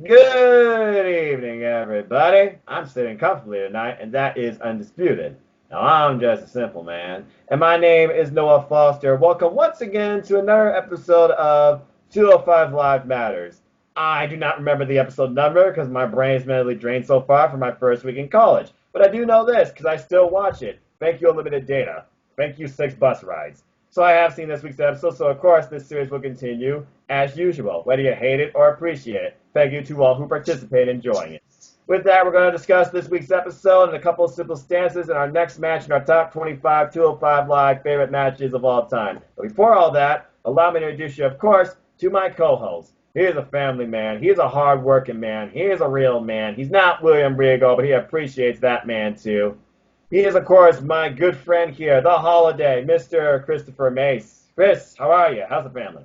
Good evening, everybody. I'm sitting comfortably tonight, and that is undisputed. Now, I'm just a simple man, and my name is Noah Foster. Welcome once again to another episode of 205 Live Matters. I do not remember the episode number because my brain is mentally drained so far from my first week in college, but I do know this because I still watch it. Thank you, Unlimited Data. Thank you, 6 bus rides. So I have seen this week's episode, so of course this series will continue as usual, whether you hate it or appreciate it. Thank you to all who participate in enjoying it. With that, we're going to discuss this week's episode and a couple of simple stances in our next match in our top 25 205 Live favorite matches of all time. But before all that, allow me to introduce you, of course, to my co-host. He is a family man. He is a hard-working man. He is a real man. He's not William Regal, but he appreciates that man too. He is, of course, my good friend here, the holiday, Mr. Christopher Mace. Chris, how are you? How's the family?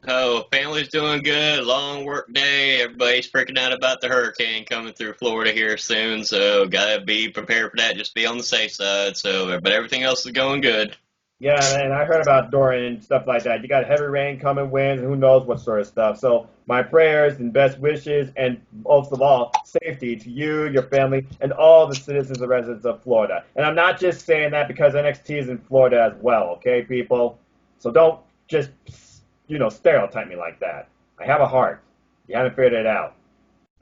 Oh, family's doing good. Long work day. Everybody's freaking out about the hurricane coming through Florida here soon, so gotta be prepared for that. Just be on the safe side. But everything else is going good. Yeah, and I heard about Dorian and stuff like that. You got heavy rain coming, winds, and who knows what sort of stuff. So my prayers and best wishes, and most of all, safety to you, your family, and all the citizens and residents of Florida. And I'm not just saying that because NXT is in Florida as well, okay, people? So don't just, stereotype me like that. I have a heart. You haven't figured it out,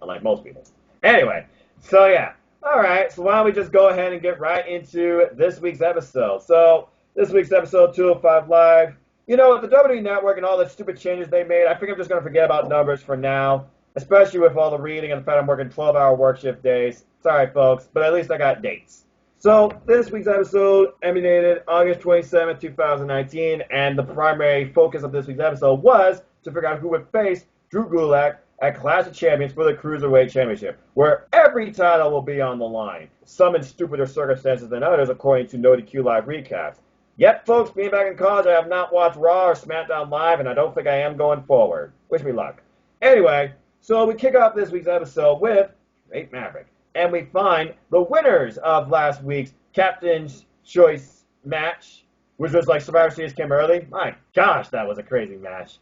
unlike most people. Anyway, so yeah. All right, so why don't we just go ahead and get right into this week's episode. So this week's episode 205 Live. You know, with the WWE Network and all the stupid changes they made, I think I'm just going to forget about numbers for now, especially with all the reading and the fact I'm working 12-hour work shift days. Sorry, folks, but at least I got dates. So this week's episode emanated August 27th, 2019, and the primary focus of this week's episode was to figure out who would face Drew Gulak at Clash of Champions for the Cruiserweight Championship, where every title will be on the line, some in stupider circumstances than others, according to No DQ Live recaps. Yep, folks, being back in college, I have not watched Raw or SmackDown Live, and I don't think I am going forward. Wish me luck. Anyway, so we kick off this week's episode with Drake Maverick, and we find the winners of last week's Captain's Choice match, which was like Survivor Series came early. My gosh, that was a crazy match.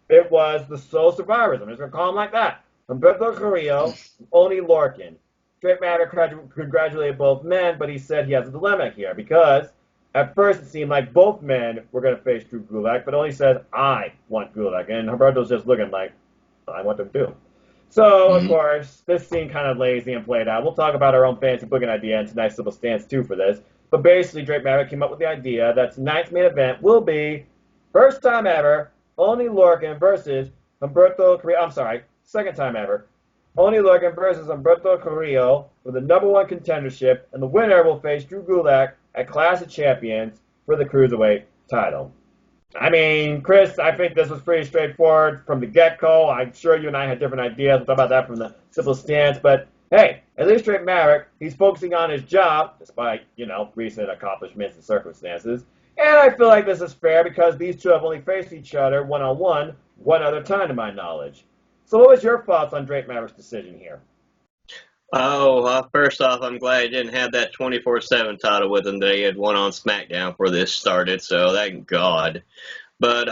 It was the Soul Survivors. I'm just going to call them like that. Humberto Carrillo, Oni Lorcan. Drake Maverick congratulated both men, but he said he has a dilemma here because at first, it seemed like both men were going to face Drew Gulak, but only said, I want Gulak. And Humberto's just looking like, I want them too. So, of course, this scene kind of lazy and played out. We'll talk about our own fancy booking idea and tonight's simple stance, too, for this. But basically, Drake Maverick came up with the idea that tonight's main event will be, first time ever, Oni Lorcan versus Humberto Carrillo. I'm sorry, second time ever. Oni Lorcan versus Humberto Carrillo for the #1 contendership, and the winner will face Drew Gulak at Clash of Champions for the Cruiserweight title. I mean, Chris, I think this was pretty straightforward from the get-go. I'm sure you and I had different ideas. We'll talk about that from the simple stance. But, hey, at least Drake Maverick, he's focusing on his job, despite, recent accomplishments and circumstances. And I feel like this is fair because these two have only faced each other one-on-one one other time, to my knowledge. So what was your thoughts on Drake Maverick's decision here? Oh, first off, I'm glad he didn't have that 24/7 title with him that he had won on SmackDown before this started, so thank God. But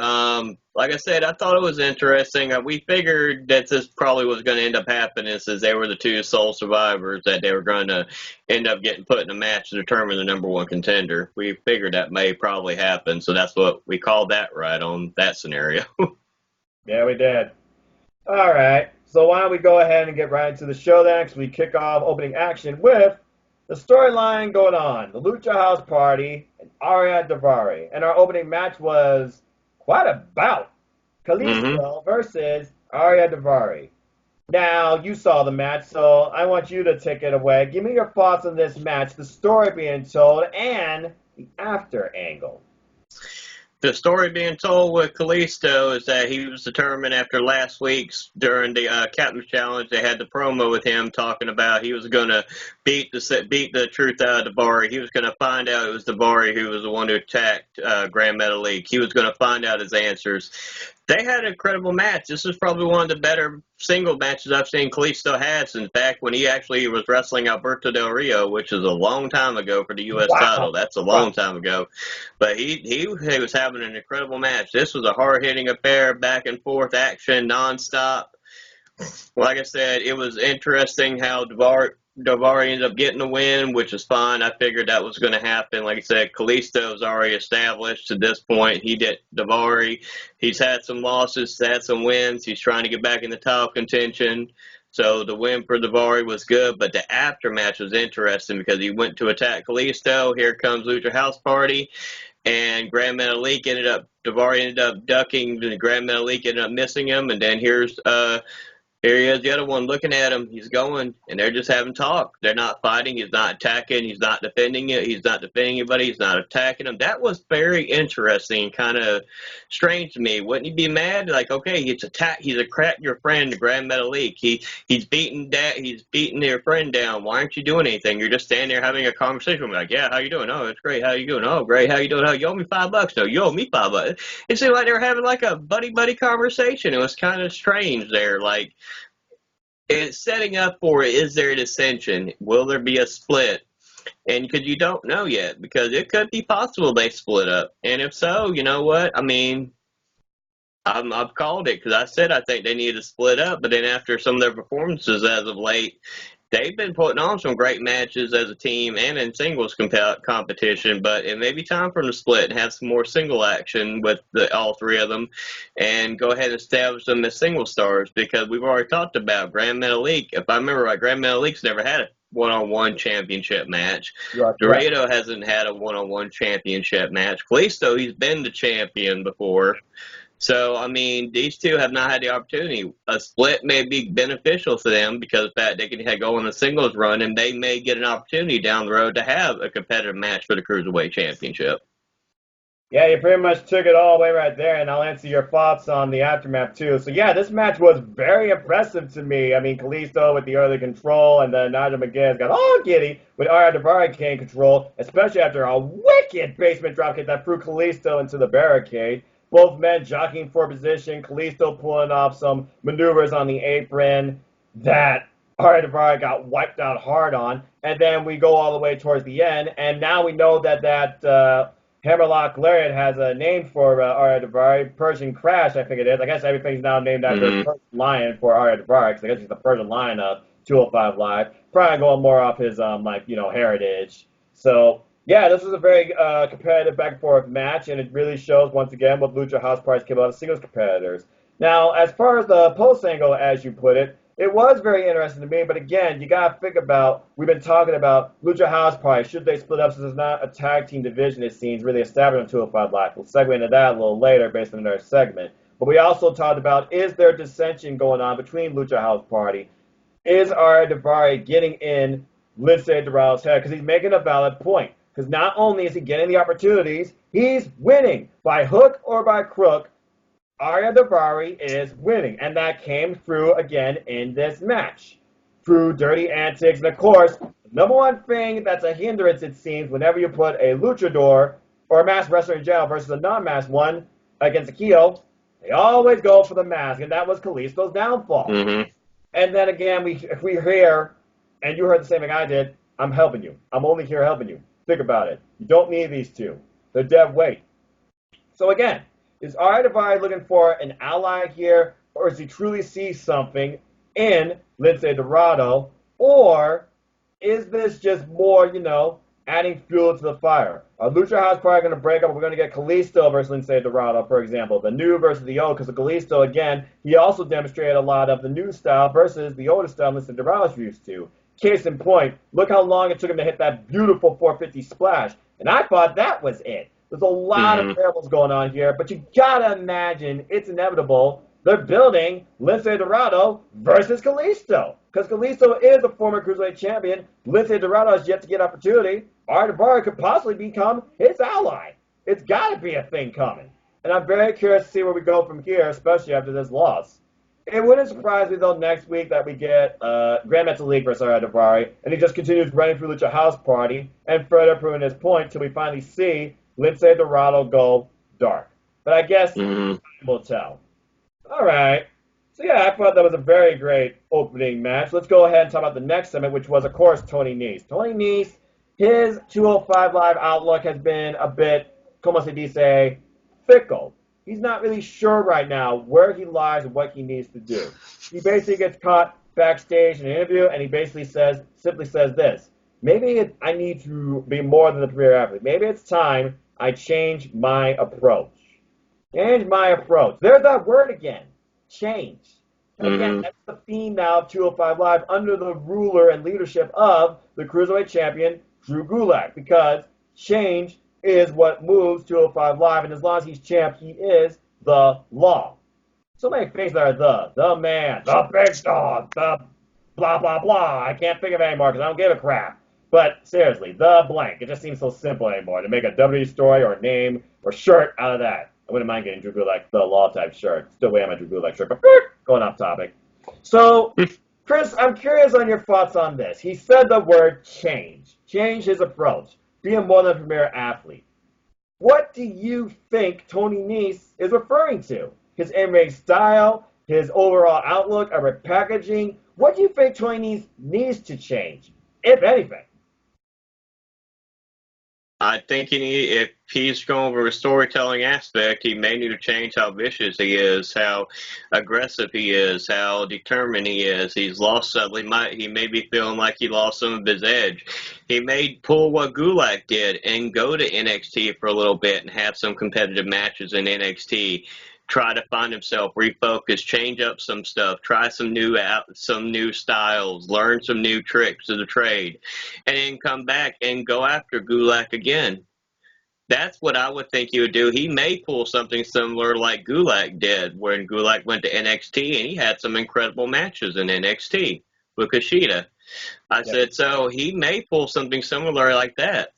like I said, I thought it was interesting. We figured that this probably was going to end up happening since they were the two sole survivors, that they were going to end up getting put in a match to determine the #1 contender. We figured that may probably happen, so that's what we called that right on that scenario. Yeah, we did. All right. So why don't we go ahead and get right into the show then, because we kick off opening action with the storyline going on, the Lucha House Party and Ariya Davari. And our opening match was quite a bout. Kalisto versus Ariya Davari. Now, you saw the match, so I want you to take it away. Give me your thoughts on this match, the story being told, and the after angle. The story being told with Kalisto is that he was determined after last week's, during the Captain's Challenge, they had the promo with him talking about he was going to beat the truth out of Davari. He was going to find out it was Davari who was the one who attacked Grand Metalik. He was going to find out his answers. They had an incredible match. This is probably one of the better single matches I've seen Kalisto had since back when he actually was wrestling Alberto Del Rio, which is a long time ago for the U.S. title. That's a long time ago. But he was having an incredible match. This was a hard-hitting affair, back and forth action, nonstop. Like I said, it was interesting how Davari ended up getting the win, which is fine. I figured that was going to happen. Like I said, Kalisto's already established to this point. He did Davari. He's had some losses, had some wins. He's trying to get back in the title contention. So the win for Davari was good, but the aftermatch was interesting because he went to attack Kalisto. Here comes Lucha House Party. And Grand Metalik Davari ended up ducking, the Grand Metalik ended up missing him, and then here he is, the other one looking at him. He's going, and they're just having talk. They're not fighting. He's not attacking. He's not defending it. He's not defending anybody. He's not attacking them. That was very interesting, kind of strange to me. Wouldn't you be mad? Like, okay, he's your friend, the Grand Metalik. He's beating your friend down. Why aren't you doing anything? You're just standing there having a conversation. Like, yeah, how you doing? Oh, it's great. How you doing? Oh, great. How you doing? Oh, you owe me $5. No, you owe me $5. It seemed like they were having like a buddy conversation. It was kind of strange there, like. It's setting up for, is there a dissension? Will there be a split? And because you don't know yet, because it could be possible they split up. And if so, you know what? I mean, I've called it because I said I think they need to split up. But then after some of their performances as of late, they've been putting on some great matches as a team and in singles competition, but it may be time for them to split and have some more single action with all three of them and go ahead and establish them as single stars, because we've already talked about Grand Metalik. If I remember right, Grand Metalik's never had a one-on-one championship match. Dorado hasn't had a one-on-one championship match. Kalisto, he's been the champion before. So, I mean, these two have not had the opportunity. A split may be beneficial to them because of the fact they can go on a singles run, and they may get an opportunity down the road to have a competitive match for the Cruiserweight Championship. Yeah, you pretty much took it all away right there, and I'll answer your thoughts on the aftermath, too. So, yeah, this match was very impressive to me. I mean, Kalisto with the early control, and then Nigel McGuinness got all giddy with Ariya Davari gain control, especially after a wicked basement dropkick that threw Kalisto into the barricade. Both men jockeying for position, Kalisto pulling off some maneuvers on the apron that Ariya Davari got wiped out hard on. And then we go all the way towards the end, and now we know that Hammerlock Lariat has a name for Ariya Davari, Persian Crash, I think it is. I guess everything's now named after Persian Lion for Ariya Davari, because I guess he's the Persian Lion of 205 Live. Probably going more off his, heritage. So, yeah, this was a very competitive back-and-forth match, and it really shows, once again, what Lucha House Party can about the singles competitors. Now, as far as the post angle, as you put it, it was very interesting to me, but again, you got to think about, we've been talking about Lucha House Party. Should they split up since it's not a tag team division, it seems, really established on 205 Live? We'll segue into that a little later based on our segment. But we also talked about, is there dissension going on between Lucha House Party? Is Ariya Davari getting in Lince Dorado's head? Because he's making a valid point. Because not only is he getting the opportunities, he's winning. By hook or by crook, Ariya Davari is winning. And that came through, again, in this match. Through dirty antics. And, of course, the number one thing that's a hindrance, it seems, whenever you put a luchador or a masked wrestler in jail versus a non-masked one against a Keo, they always go for the mask. And that was Kalisto's downfall. Mm-hmm. And then, again, if we hear, and you heard the same thing I did, I'm helping you. I'm only here helping you. Think about it. You don't need these two. They're dead weight. So again, is Ariya Davari looking for an ally here, or does he truly see something in Lince Dorado, or is this just more, adding fuel to the fire? Are Lucha House Party going to break up? We're going to get Kalisto versus Lince Dorado, for example. The new versus the old, because the Kalisto, again, he also demonstrated a lot of the new style versus the older style Lince Dorado's used to. Case in point, look how long it took him to hit that beautiful 450 splash. And I thought that was it. There's a lot of variables going on here, but you gotta imagine it's inevitable. They're building Lince Dorado versus Kalisto. Because Kalisto is a former Cruiserweight champion. Lince Dorado has yet to get opportunity. Ariya Davari could possibly become his ally. It's gotta be a thing coming. And I'm very curious to see where we go from here, especially after this loss. It wouldn't surprise me, though, next week that we get Grand Metalik versus Ariya Davari, and he just continues running through Lucha House Party and further proving his point till we finally see Lince Dorado go dark. But I guess time will tell. All right. So, yeah, I thought that was a very great opening match. Let's go ahead and talk about the next segment, which was, of course, Tony Nese. Tony Nese, his 205 Live outlook has been a bit, como se dice, fickle. he's not really sure right now where he lies and what he needs to do. He basically gets caught backstage in an interview, and he basically simply says this: maybe I need to be more than a premier athlete. Maybe it's time I change my approach. Change my approach. There's that word again. Change. And again, that's the theme now of 205 Live under the ruler and leadership of the Cruiserweight champion, Drew Gulak, because change is what moves 205 Live, and as long as he's champ, he is the law. So many things that are the man, the big dog, the blah, blah, blah. I can't think of it anymore because I don't give a crap. But seriously, the blank. It just seems so simple anymore to make a WWE story or name or shirt out of that. I wouldn't mind getting Drew Gulak the law type shirt. Still waiting on my Drew Gulak shirt, but going off topic. So, Chris, I'm curious on your thoughts on this. He said the word change. Change his approach. Being more than a premier athlete. What do you think Tony Nese is referring to? His in-ring style, his overall outlook, or packaging? What do you think Tony Nese needs to change, if anything? I think if he's going over a storytelling aspect, he may need to change how vicious he is, how aggressive he is, how determined he is. He's lost suddenly. He may be feeling like he lost some of his edge. He may pull what Gulak did and go to NXT for a little bit and have some competitive matches in NXT. Try to find himself, refocus, change up some stuff, try some new styles, learn some new tricks of the trade, and then come back and go after Gulak again. That's what I would think he would do. He may pull something similar like Gulak did when Gulak went to NXT and he had some incredible matches in NXT with Kushida. I said, so he may pull something similar like that.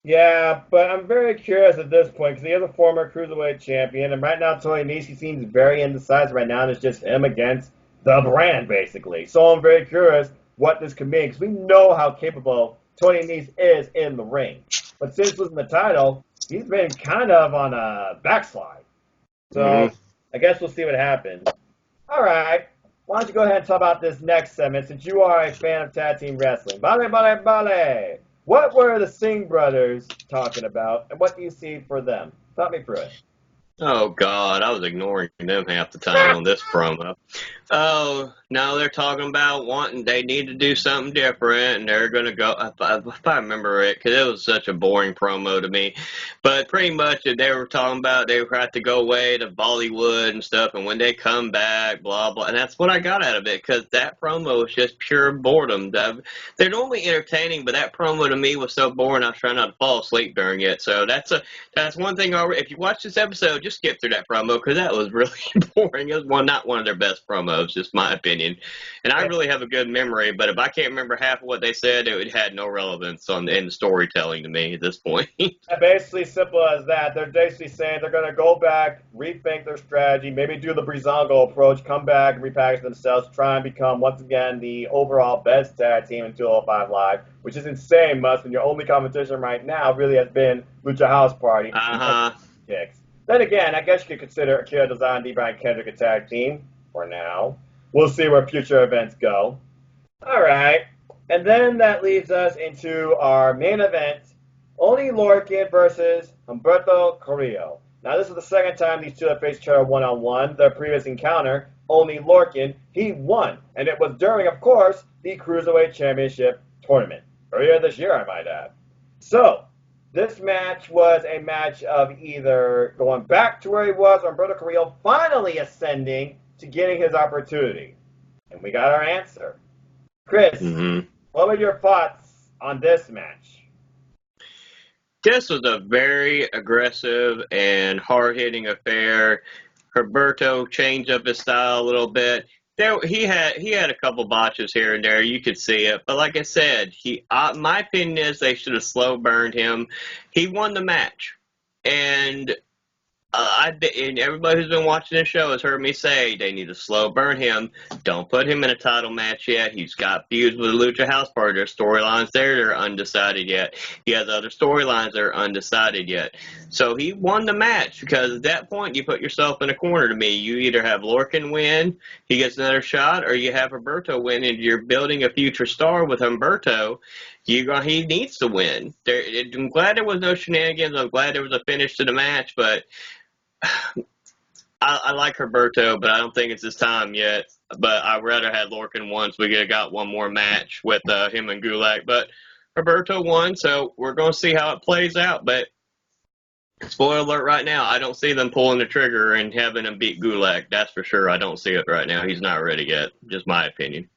Yeah, but I'm very curious at this point because he is a former Cruiserweight champion, and right now Tony Nese seems very indecisive right now, and it's just him against the brand, basically. So I'm very curious what this could mean because we know how capable Tony Nese is in the ring. But since losing the title, he's been kind of on a backslide. So I guess we'll see what happens. All right. Why don't you go ahead and talk about this next segment since you are a fan of tag team wrestling. Bale, bale, bale. What were the Singh brothers talking about, and what do you see for them? Talk me through it. Oh, God, I was ignoring them half the time on this promo. Oh, no, they're talking about they need to do something different, and they're going to go, if I remember it, because it was such a boring promo to me. But pretty much they were talking about they were have to go away to Bollywood and stuff, and when they come back, blah, blah. And that's what I got out of it, because that promo was just pure boredom. They're normally entertaining, but that promo to me was so boring, I was trying not to fall asleep during it. So that's one thing. If you watch this episode, just skip through that promo, because that was really boring. It was not one of their best promos, just my opinion. And I really have a good memory, but if I can't remember half of what they said, it had no relevance in the storytelling to me at this point. Basically, simple as that. They're basically saying they're going to go back, rethink their strategy, maybe do the Breezango approach, come back, repackage themselves, try and become, once again, the overall best tag team in 205 Live, which is insane, Mus, when your only competition right now really has been Lucha House Party. Kicks. Then again, I guess you could consider Akira Design, D-Bry, and Kendrick a tag team for now. We'll see where future events go. All right. And then that leads us into our main event, Oney Lorcan versus Humberto Carrillo. Now, this is the second time these two have faced each other one-on-one. Their previous encounter, Oney Lorcan, he won. And it was during, of course, the Cruiserweight Championship tournament. Earlier this year, I might add. So, this match was a match of either going back to where he was or Humberto Carrillo finally ascending to getting his opportunity. And we got our answer. Chris, what were your thoughts on this match? This was a very aggressive and hard-hitting affair. Humberto changed up his style a little bit. He had a couple botches here and there. You could see it. But like I said, my opinion is they should have slow burned him. He won the match. And and everybody who's been watching this show has heard me say they need to slow burn him. Don't put him in a title match yet. He's got feuds with the Lucha House Party. There's storylines there that are undecided yet. He has other storylines that are undecided yet. So he won the match because at that point you put yourself in a corner to me. You either have Lorcan win, he gets another shot, or you have Humberto win, and you're building a future star with Humberto. He needs to win. I'm glad there was no shenanigans. I'm glad there was a finish to the match, but I like Herberto, but I don't think it's his time yet. But I'd rather have Lorcan once we got one more match with him and Gulak. But Herberto won, so we're going to see how it plays out. But spoiler alert right now, I don't see them pulling the trigger and having him beat Gulak. That's for sure. I don't see it right now. He's not ready yet. Just my opinion.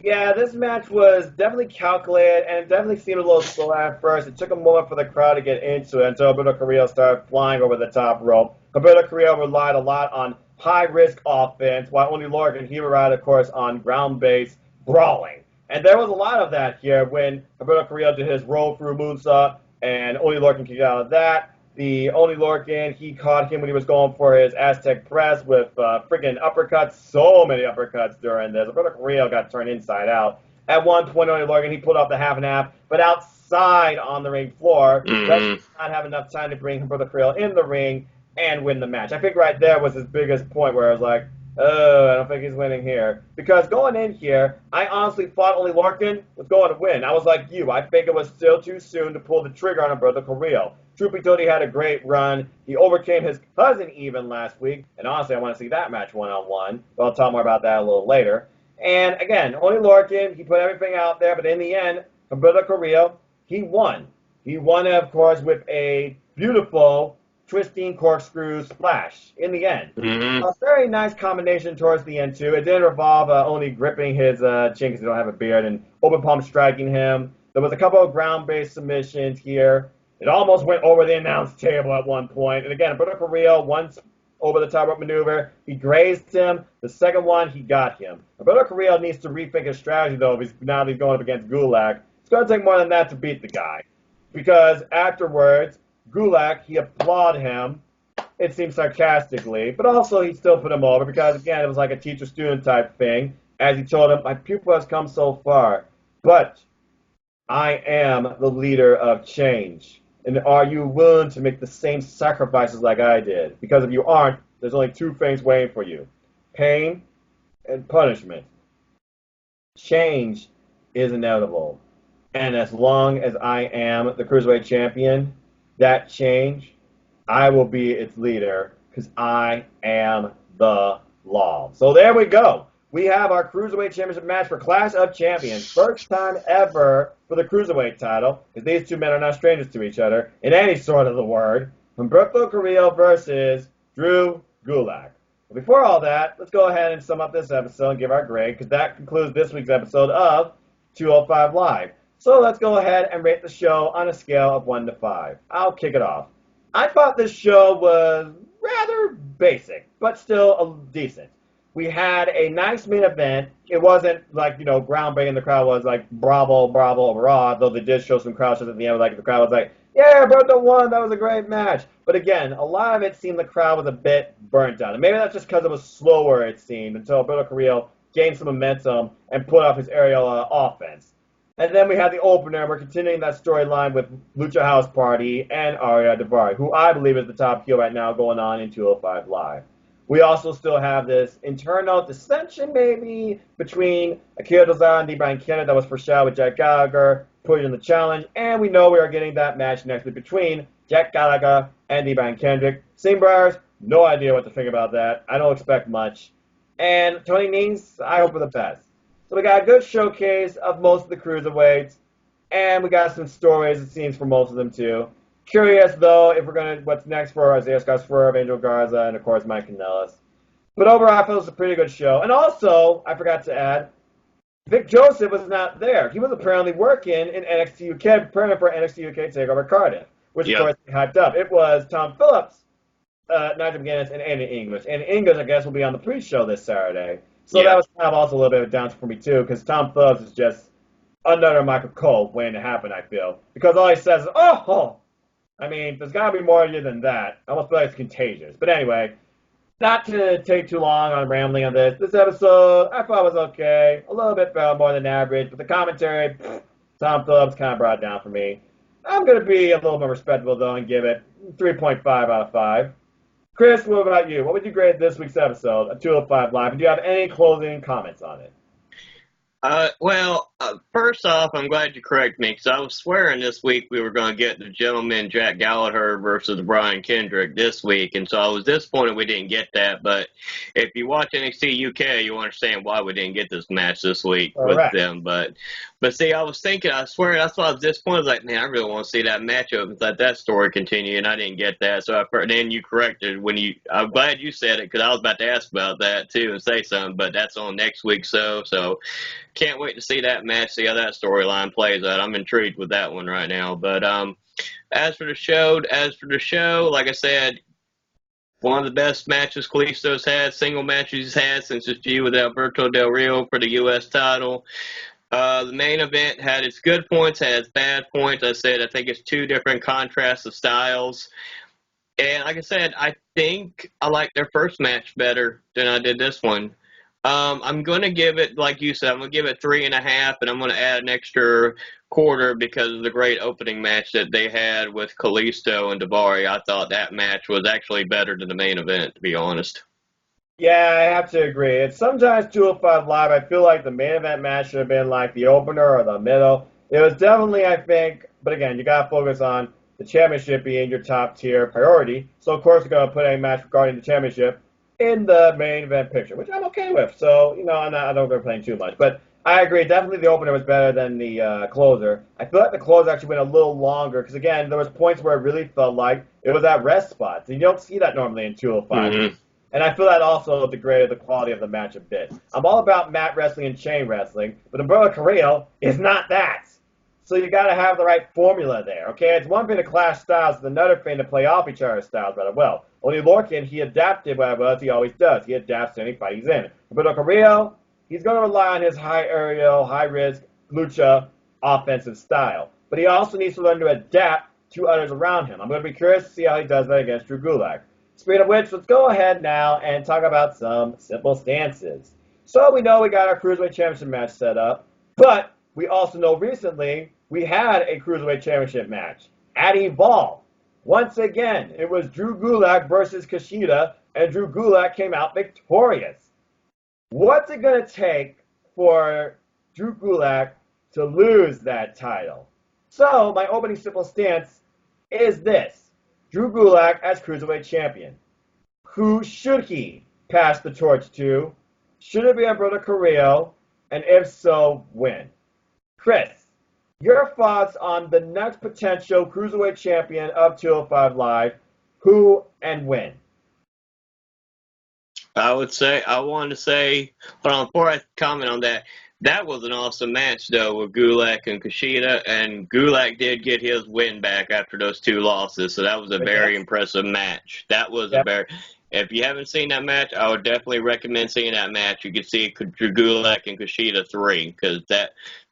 Yeah, this match was definitely calculated and it definitely seemed a little slow at first. It took a moment for the crowd to get into it until Alberto Carrillo started flying over the top rope. Alberto Carrillo relied a lot on high-risk offense, while only Lorcan, he relied, of course, on ground-based brawling. And there was a lot of that here when Alberto Carrillo did his roll-through moonsault, and only Lorcan could get out of that. The only Lorcan, he caught him when he was going for his Aztec press with freaking uppercuts. So many uppercuts during this. Alberto Carrillo got turned inside out. At one point, only Lorcan, he pulled off the half and half, but outside on the ring floor. Mm-hmm. That did not have enough time to bring Alberto Carrillo in the ring and win the match. I think right there was his biggest point where I was like, oh, I don't think he's winning here. Because going in here, I honestly thought only Lorcan was going to win. I was like you. I think it was still too soon to pull the trigger on Alberto Carrillo. Truth be told, he had a great run. He overcame his cousin even last week. And honestly, I want to see that match one-on-one. But I'll talk more about that a little later. And again, only Lorcan, he put everything out there. But in the end, Alberto Carrillo, he won. He won, of course, with a beautiful twisting corkscrew splash in the end. Mm-hmm. A very nice combination towards the end, too. It didn't involve only gripping his chin because he don't have a beard and open palm striking him. There was a couple of ground-based submissions here. It almost went over the announce table at one point. And again, Alberto Carrillo, once over the top rope maneuver, he grazed him. The second one, he got him. Alberto Carrillo needs to rethink his strategy, though, now that he's going up against Gulak. It's going to take more than that to beat the guy. Because afterwards, Gulak, he applauded him, it seems sarcastically, but also he still put him over because, again, it was like a teacher-student type thing. As he told him, my pupil has come so far, but I am the leader of change. And are you willing to make the same sacrifices like I did? Because if you aren't, there's only two things waiting for you. Pain and punishment. Change is inevitable. And as long as I am the Cruiserweight champion, that change, I will be its leader because I am the law. So there we go. We have our Cruiserweight Championship match for Clash of Champions. First time ever for the Cruiserweight title, because these two men are not strangers to each other in any sort of the word. Humberto Carrillo versus Drew Gulak. But before all that, let's go ahead and sum up this episode and give our grade, because that concludes this week's episode of 205 Live. So let's go ahead and rate the show on a scale of 1 to 5. I'll kick it off. I thought this show was rather basic, but still decent. We had a nice main event. It wasn't like, groundbreaking. The crowd was like, bravo, bravo, raw, though they did show some crowd shots at the end. Like, the crowd was like, yeah, Berto won. That was a great match. But again, a lot of it seemed the crowd was a bit burnt out. And maybe that's just because it was slower, it seemed, until Alberto Carrillo gained some momentum and put off his aerial offense. And then we had the opener. We're continuing that storyline with Lucha House Party and Ariya Davari, who I believe is the top heel right now going on in 205 Live. We also still have this internal dissension, maybe, between Akira Tozawa and Brian Kennedy that was foreshadowed with Jack Gallagher, put in the challenge, and we know we are getting that match next week between Jack Gallagher and Brian Kendrick. Seambriars, no idea what to think about that. I don't expect much. And Tony Nese, I hope for the best. So we got a good showcase of most of the cruiserweights, and we got some stories, it seems, for most of them, too. Curious, though, if we're going to, what's next for Isaiah Scott Swerve, Angel Garza, and, of course, Mike Kanellis. But overall, I feel it was a pretty good show. And also, I forgot to add, Vic Joseph was not there. He was apparently working in NXT UK, preparing for NXT UK TakeOver Cardiff, which, of course, he hyped up. It was Tom Phillips, Nigel McGuinness, and Andy English. And English, I guess, will be on the pre-show this Saturday. So that was kind of also a little bit of a downside for me, too, because Tom Phillips is just another Michael Cole waiting to happen, I feel. Because all he says is, oh! I mean, there's got to be more to you than that. I almost feel like it's contagious. But anyway, not to take too long on rambling on this. This episode, I thought was okay. A little bit more than average. But the commentary, Tom Phillips kind of brought it down for me. I'm going to be a little more respectable, though, and give it 3.5 out of 5. Chris, what about you? What would you grade this week's episode of 205 Live? And do you have any closing comments on it? First off, I'm glad you correct me because I was swearing this week we were going to get the gentleman Jack Gallagher versus Brian Kendrick this week, and so I was disappointed we didn't get that. But if you watch NXT UK, you understand why we didn't get this match this week with Correct. them. But see, I was thinking, I swear, that's why I was disappointed. I was like, man, I really want to see that matchup and let that story continue, and I didn't get that. So then you corrected when you. I'm glad you said it because I was about to ask about that too and say something, but that's on next week. So. Can't wait to see that match, see how that storyline plays out. I'm intrigued with that one right now. But as for the show, like I said, one of the best matches Kalisto's had, single matches he's had since his feud with Alberto Del Rio for the U.S. title. The main event had its good points, had its bad points. I think it's two different contrasts of styles. And like I said, I think I like their first match better than I did this one. I'm going to give it, like you said, I'm going to give it 3.5, and I'm going to add an extra quarter because of the great opening match that they had with Kalisto and Davari. I thought that match was actually better than the main event, to be honest. Yeah, I have to agree. It's sometimes 205 Live. I feel like the main event match should have been like the opener or the middle. It was definitely, I think, but again, you got to focus on the championship being your top tier priority. So, of course, we're going to put a match regarding the championship in the main event picture, which I'm okay with. So, I don't complain too much. But I agree, definitely the opener was better than the closer. I feel like the closer actually went a little longer because, again, there was points where it really felt like it was at rest spots. And you don't see that normally in 205. Mm-hmm. And I feel that also degraded the quality of the match a bit. I'm all about mat wrestling and chain wrestling, but Umberto Carrillo is not that. So you got to have the right formula there, okay? It's one thing to clash styles, it's another thing to play off each other's styles rather well. Only Lorcan, he adapted what it was, he always does. He adapts to any fight he's in. Umberto Carrillo, he's going to rely on his high aerial, high-risk, lucha offensive style. But he also needs to learn to adapt to others around him. I'm going to be curious to see how he does that against Drew Gulak. Speaking of which, let's go ahead now and talk about some simple stances. So we know we got our Cruiserweight Championship match set up, but we also know recently we had a Cruiserweight Championship match at Evolve. Once again, it was Drew Gulak versus Kushida, and Drew Gulak came out victorious. What's it going to take for Drew Gulak to lose that title? So my opening simple stance is this. Drew Gulak as Cruiserweight Champion. Who should he pass the torch to? Should it be Umberto Carrillo? And if so, when? Chris, your thoughts on the next potential Cruiserweight Champion of 205 Live, who and when? Hold on, before I comment on that, that was an awesome match, though, with Gulak and Kushida, and Gulak did get his win back after those two losses, so that was a very impressive match. That was if you haven't seen that match, I would definitely recommend seeing that match. You can see Drew Gulak and Kushida 3, because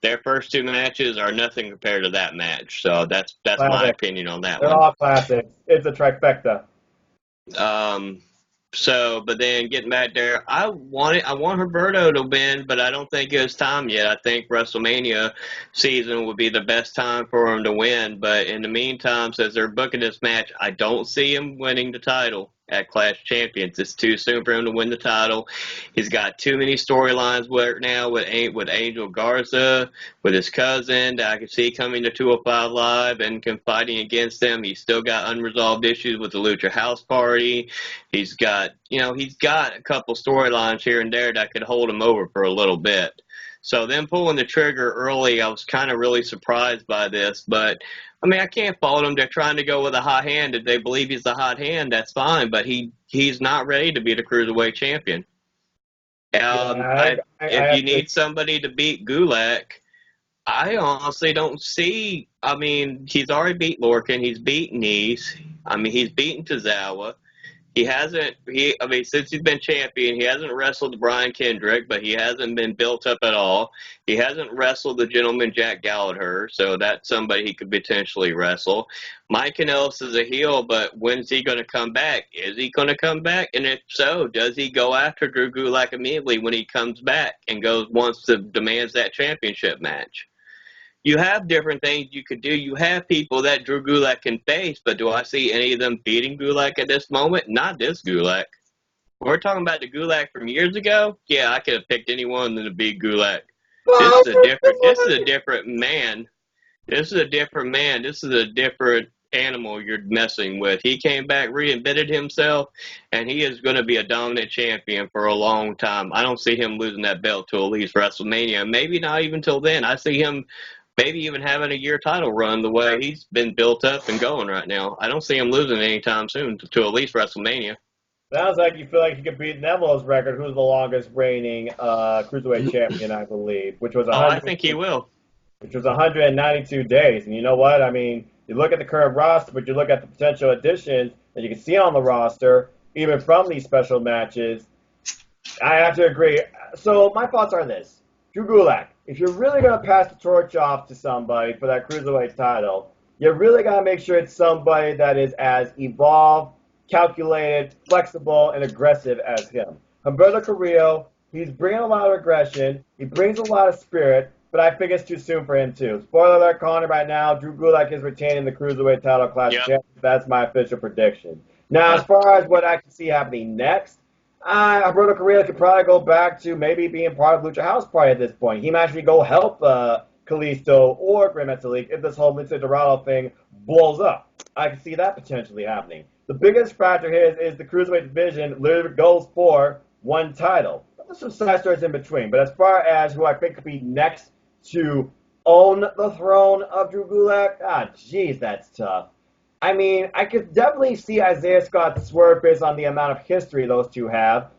their first two matches are nothing compared to that match, so that's my opinion on that one. They're all classics. It's a trifecta. But then getting back there, I want Roberto to win, but I don't think it's time yet. I think WrestleMania season would be the best time for him to win. But in the meantime, since they're booking this match, I don't see him winning the title at Clash Champions. It's too soon for him to win the title. He's got too many storylines right now with Angel Garza, with his cousin that I can see coming to 205 Live and fighting against them. He's still got unresolved issues with the Lucha House Party. He's got a couple storylines here and there that could hold him over for a little bit. So them pulling the trigger early, I was kind of really surprised by this. But, I mean, I can't fault them. They're trying to go with a hot hand. If they believe he's the hot hand, that's fine. But he's not ready to be the Cruiserweight Champion. If you need somebody to beat Gulak, I honestly don't see. I mean, he's already beat Lorcan. He's beaten Nice. I mean, he's beaten Tozawa. Since he's been champion, he hasn't wrestled Brian Kendrick, but he hasn't been built up at all. He hasn't wrestled the gentleman Jack Gallagher, so that's somebody he could potentially wrestle. Mike Kanellis is a heel, but when's he going to come back? Is he going to come back? And if so, does he go after Drew Gulak immediately when he comes back and demands that championship match? You have different things you could do. You have people that Drew Gulak can face, but do I see any of them beating Gulak at this moment? Not this Gulak. We're talking about the Gulak from years ago. Yeah, I could have picked anyone to beat Gulak. This is a different. This is a different man. This is a different man. This is a different animal you're messing with. He came back, reinvented himself, and he is going to be a dominant champion for a long time. I don't see him losing that belt till at least WrestleMania. Maybe not even till then. I see him maybe even having a year title run the way he's been built up and going right now. I don't see him losing anytime soon to at least WrestleMania. Sounds like you feel like you could beat Neville's record, who's the longest reigning Cruiserweight champion, I believe, which was I think he will. Which was 192 days. And you know what? I mean, you look at the current roster, but you look at the potential additions that you can see on the roster, even from these special matches. I have to agree. So my thoughts are this. Drew Gulak, if you're really going to pass the torch off to somebody for that Cruiserweight title, you really got to make sure it's somebody that is as evolved, calculated, flexible, and aggressive as him. Humberto Carrillo, he's bringing a lot of aggression. He brings a lot of spirit, but I think it's too soon for him, too. Spoiler alert, Connor, right now, Drew Gulak is retaining the Cruiserweight title class champion. That's my official prediction. Now, as far as what I can see happening next, Humberto Carrillo could probably go back to maybe being part of Lucha House Party at this point. He might actually go help Kalisto or Gran Metalik if this whole Lucha Dorado thing blows up. I can see that potentially happening. The biggest factor here is the Cruiserweight division literally goes for one title. There's some side stories in between, but as far as who I think could be next to own the throne of Drew Gulak, jeez, that's tough. I mean, I could definitely see Isaiah Scott swerve based on the amount of history those two have,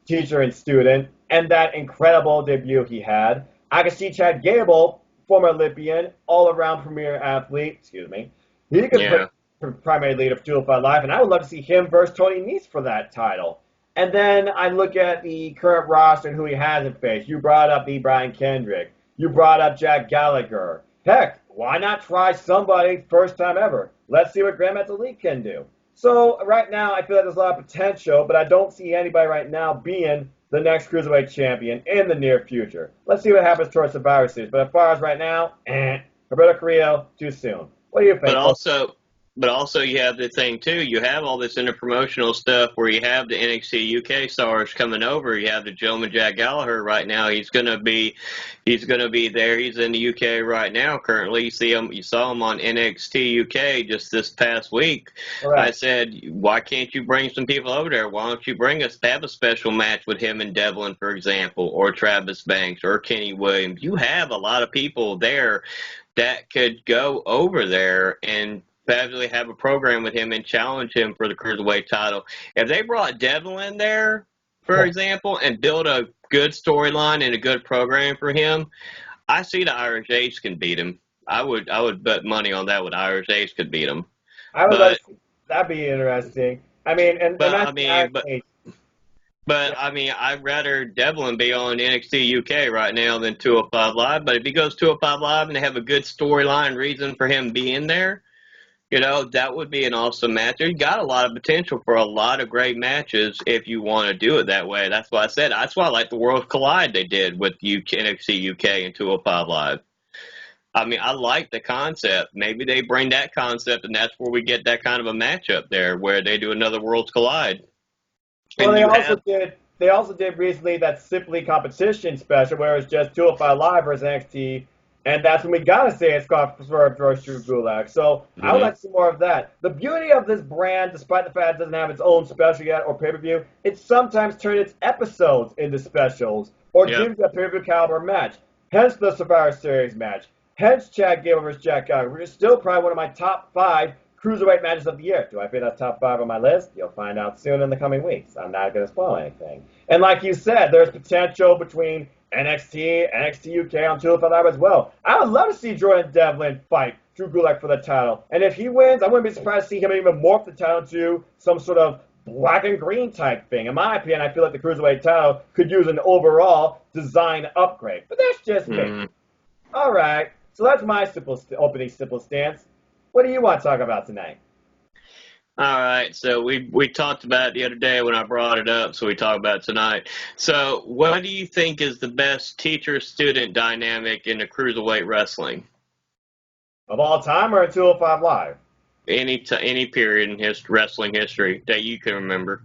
teacher and student, and that incredible debut he had. I could see Chad Gable, former Olympian, all-around premier athlete, he could primary leader for 205 Live, and I would love to see him versus Tony Nese for that title. And then I look at the current roster and who he hasn't faced. You brought up the Brian Kendrick. You brought up Jack Gallagher. Heck, why not try somebody first time ever? Let's see what Gran Metalik can do. So right now I feel like there's a lot of potential, but I don't see anybody right now being the next Cruiserweight champion in the near future. Let's see what happens towards Survivor Series. But as far as right now, Roberto Carrillo, too soon. What do you think? But also you have the thing too. You have all this interpromotional stuff where you have the NXT UK stars coming over. You have the gentleman Jack Gallagher right now. He's gonna be there. He's in the UK right now currently. You saw him on NXT UK just this past week. Right. I said, why can't you bring some people over there? Why don't you have a special match with him and Devlin, for example, or Travis Banks or Kenny Williams? You have a lot of people there that could go over there and probably have a program with him and challenge him for the Cruiserweight title. If they brought Devlin in there, for example, and build a good storyline and a good program for him, I see the Irish Ace can beat him. I would bet money on that. Irish Ace could beat him. That'd be interesting. I mean, I'd rather Devlin be on NXT UK right now than 205 Live. But if he goes 205 Live and they have a good storyline reason for him being there, that would be an awesome match. You got a lot of potential for a lot of great matches if you want to do it that way. That's why I said. That's why I like the Worlds Collide they did with NXT UK and 205 Live. I mean, I like the concept. Maybe they bring that concept, and that's where we get that kind of a matchup there, where they do another Worlds Collide. Well, they also did recently that Simply Competition special, where it was just 205 Live versus NXT. And that's when we got to say it's got Swerve versus Drew Gulak. So I would like to see more of that. The beauty of this brand, despite the fact it doesn't have its own special yet or pay-per-view, it sometimes turns its episodes into specials or gives a pay-per-view caliber match. Hence the Survivor Series match. Hence Chad Gable versus Jack Gallagher, which is still probably one of my top 5 Cruiserweight matches of the year. Do I think that's top 5 on my list? You'll find out soon in the coming weeks. I'm not going to spoil anything. And like you said, there's potential between NXT UK on 205 Live as well. I would love to see Jordan Devlin fight Drew Gulak for the title. And if he wins, I wouldn't be surprised to see him even morph the title to some sort of black and green type thing. In my opinion, I feel like the Cruiserweight title could use an overall design upgrade. But that's just me. All right. So that's my opening simple stance. What do you want to talk about tonight? All right, so we talked about it the other day when I brought it up, so we talked about it tonight. So what do you think is the best teacher-student dynamic in the Cruiserweight wrestling? Of all time or at 205 Live? Any period in wrestling history that you can remember.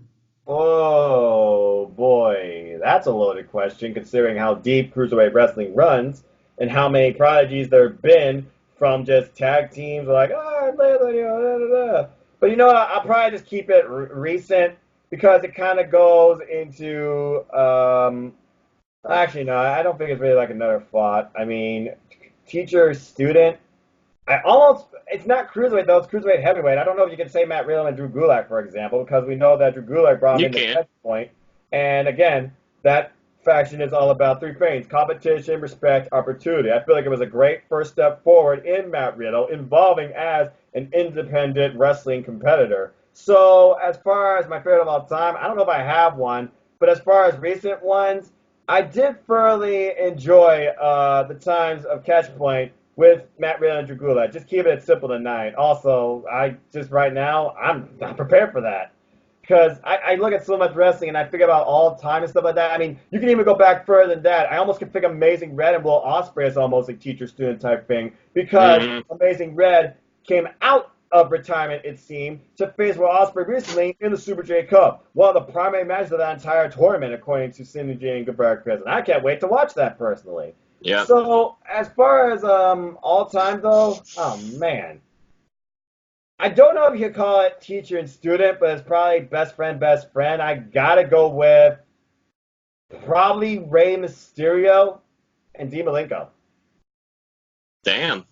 Oh boy, that's a loaded question considering how deep cruiserweight wrestling runs and how many prodigies there have been from just tag teams like, oh, but I'll probably just keep it recent because it kind of goes into. Actually, no, I don't think it's really like another thought. I mean, teacher student. It's not cruiserweight though, it's cruiserweight heavyweight. I don't know if you can say Matt Riddle and Drew Gulak, for example, because we know that Drew Gulak brought You him in the can. catch point. And again, that faction is all about three things: competition, respect, opportunity. I feel like it was a great first step forward in Matt Riddle, involving as an independent wrestling competitor. So, as far as my favorite of all time, I don't know if I have one, but as far as recent ones, I did thoroughly enjoy the times of Catch Point with Matt Riddle and Drew Gulak. Just keep it simple tonight. Also, I just right now, I'm not prepared for that. Because I look at so much wrestling and I think about all time and stuff like that. I mean, you can even go back further than that. I almost can think Amazing Red and Will Ospreay is almost a teacher-student type thing because Hmm. Amazing Red came out of retirement, it seemed, to face Will Ospreay recently in the Super J Cup. One of the primary matches of that entire tournament, according to Cindy J and Gabriel Chris. And I can't wait to watch that personally. Yep. So, as far as all time though, oh man. I don't know if you could call it teacher and student, but it's probably best friend, best friend. I gotta go with probably Rey Mysterio and Dean Malenko. Damn.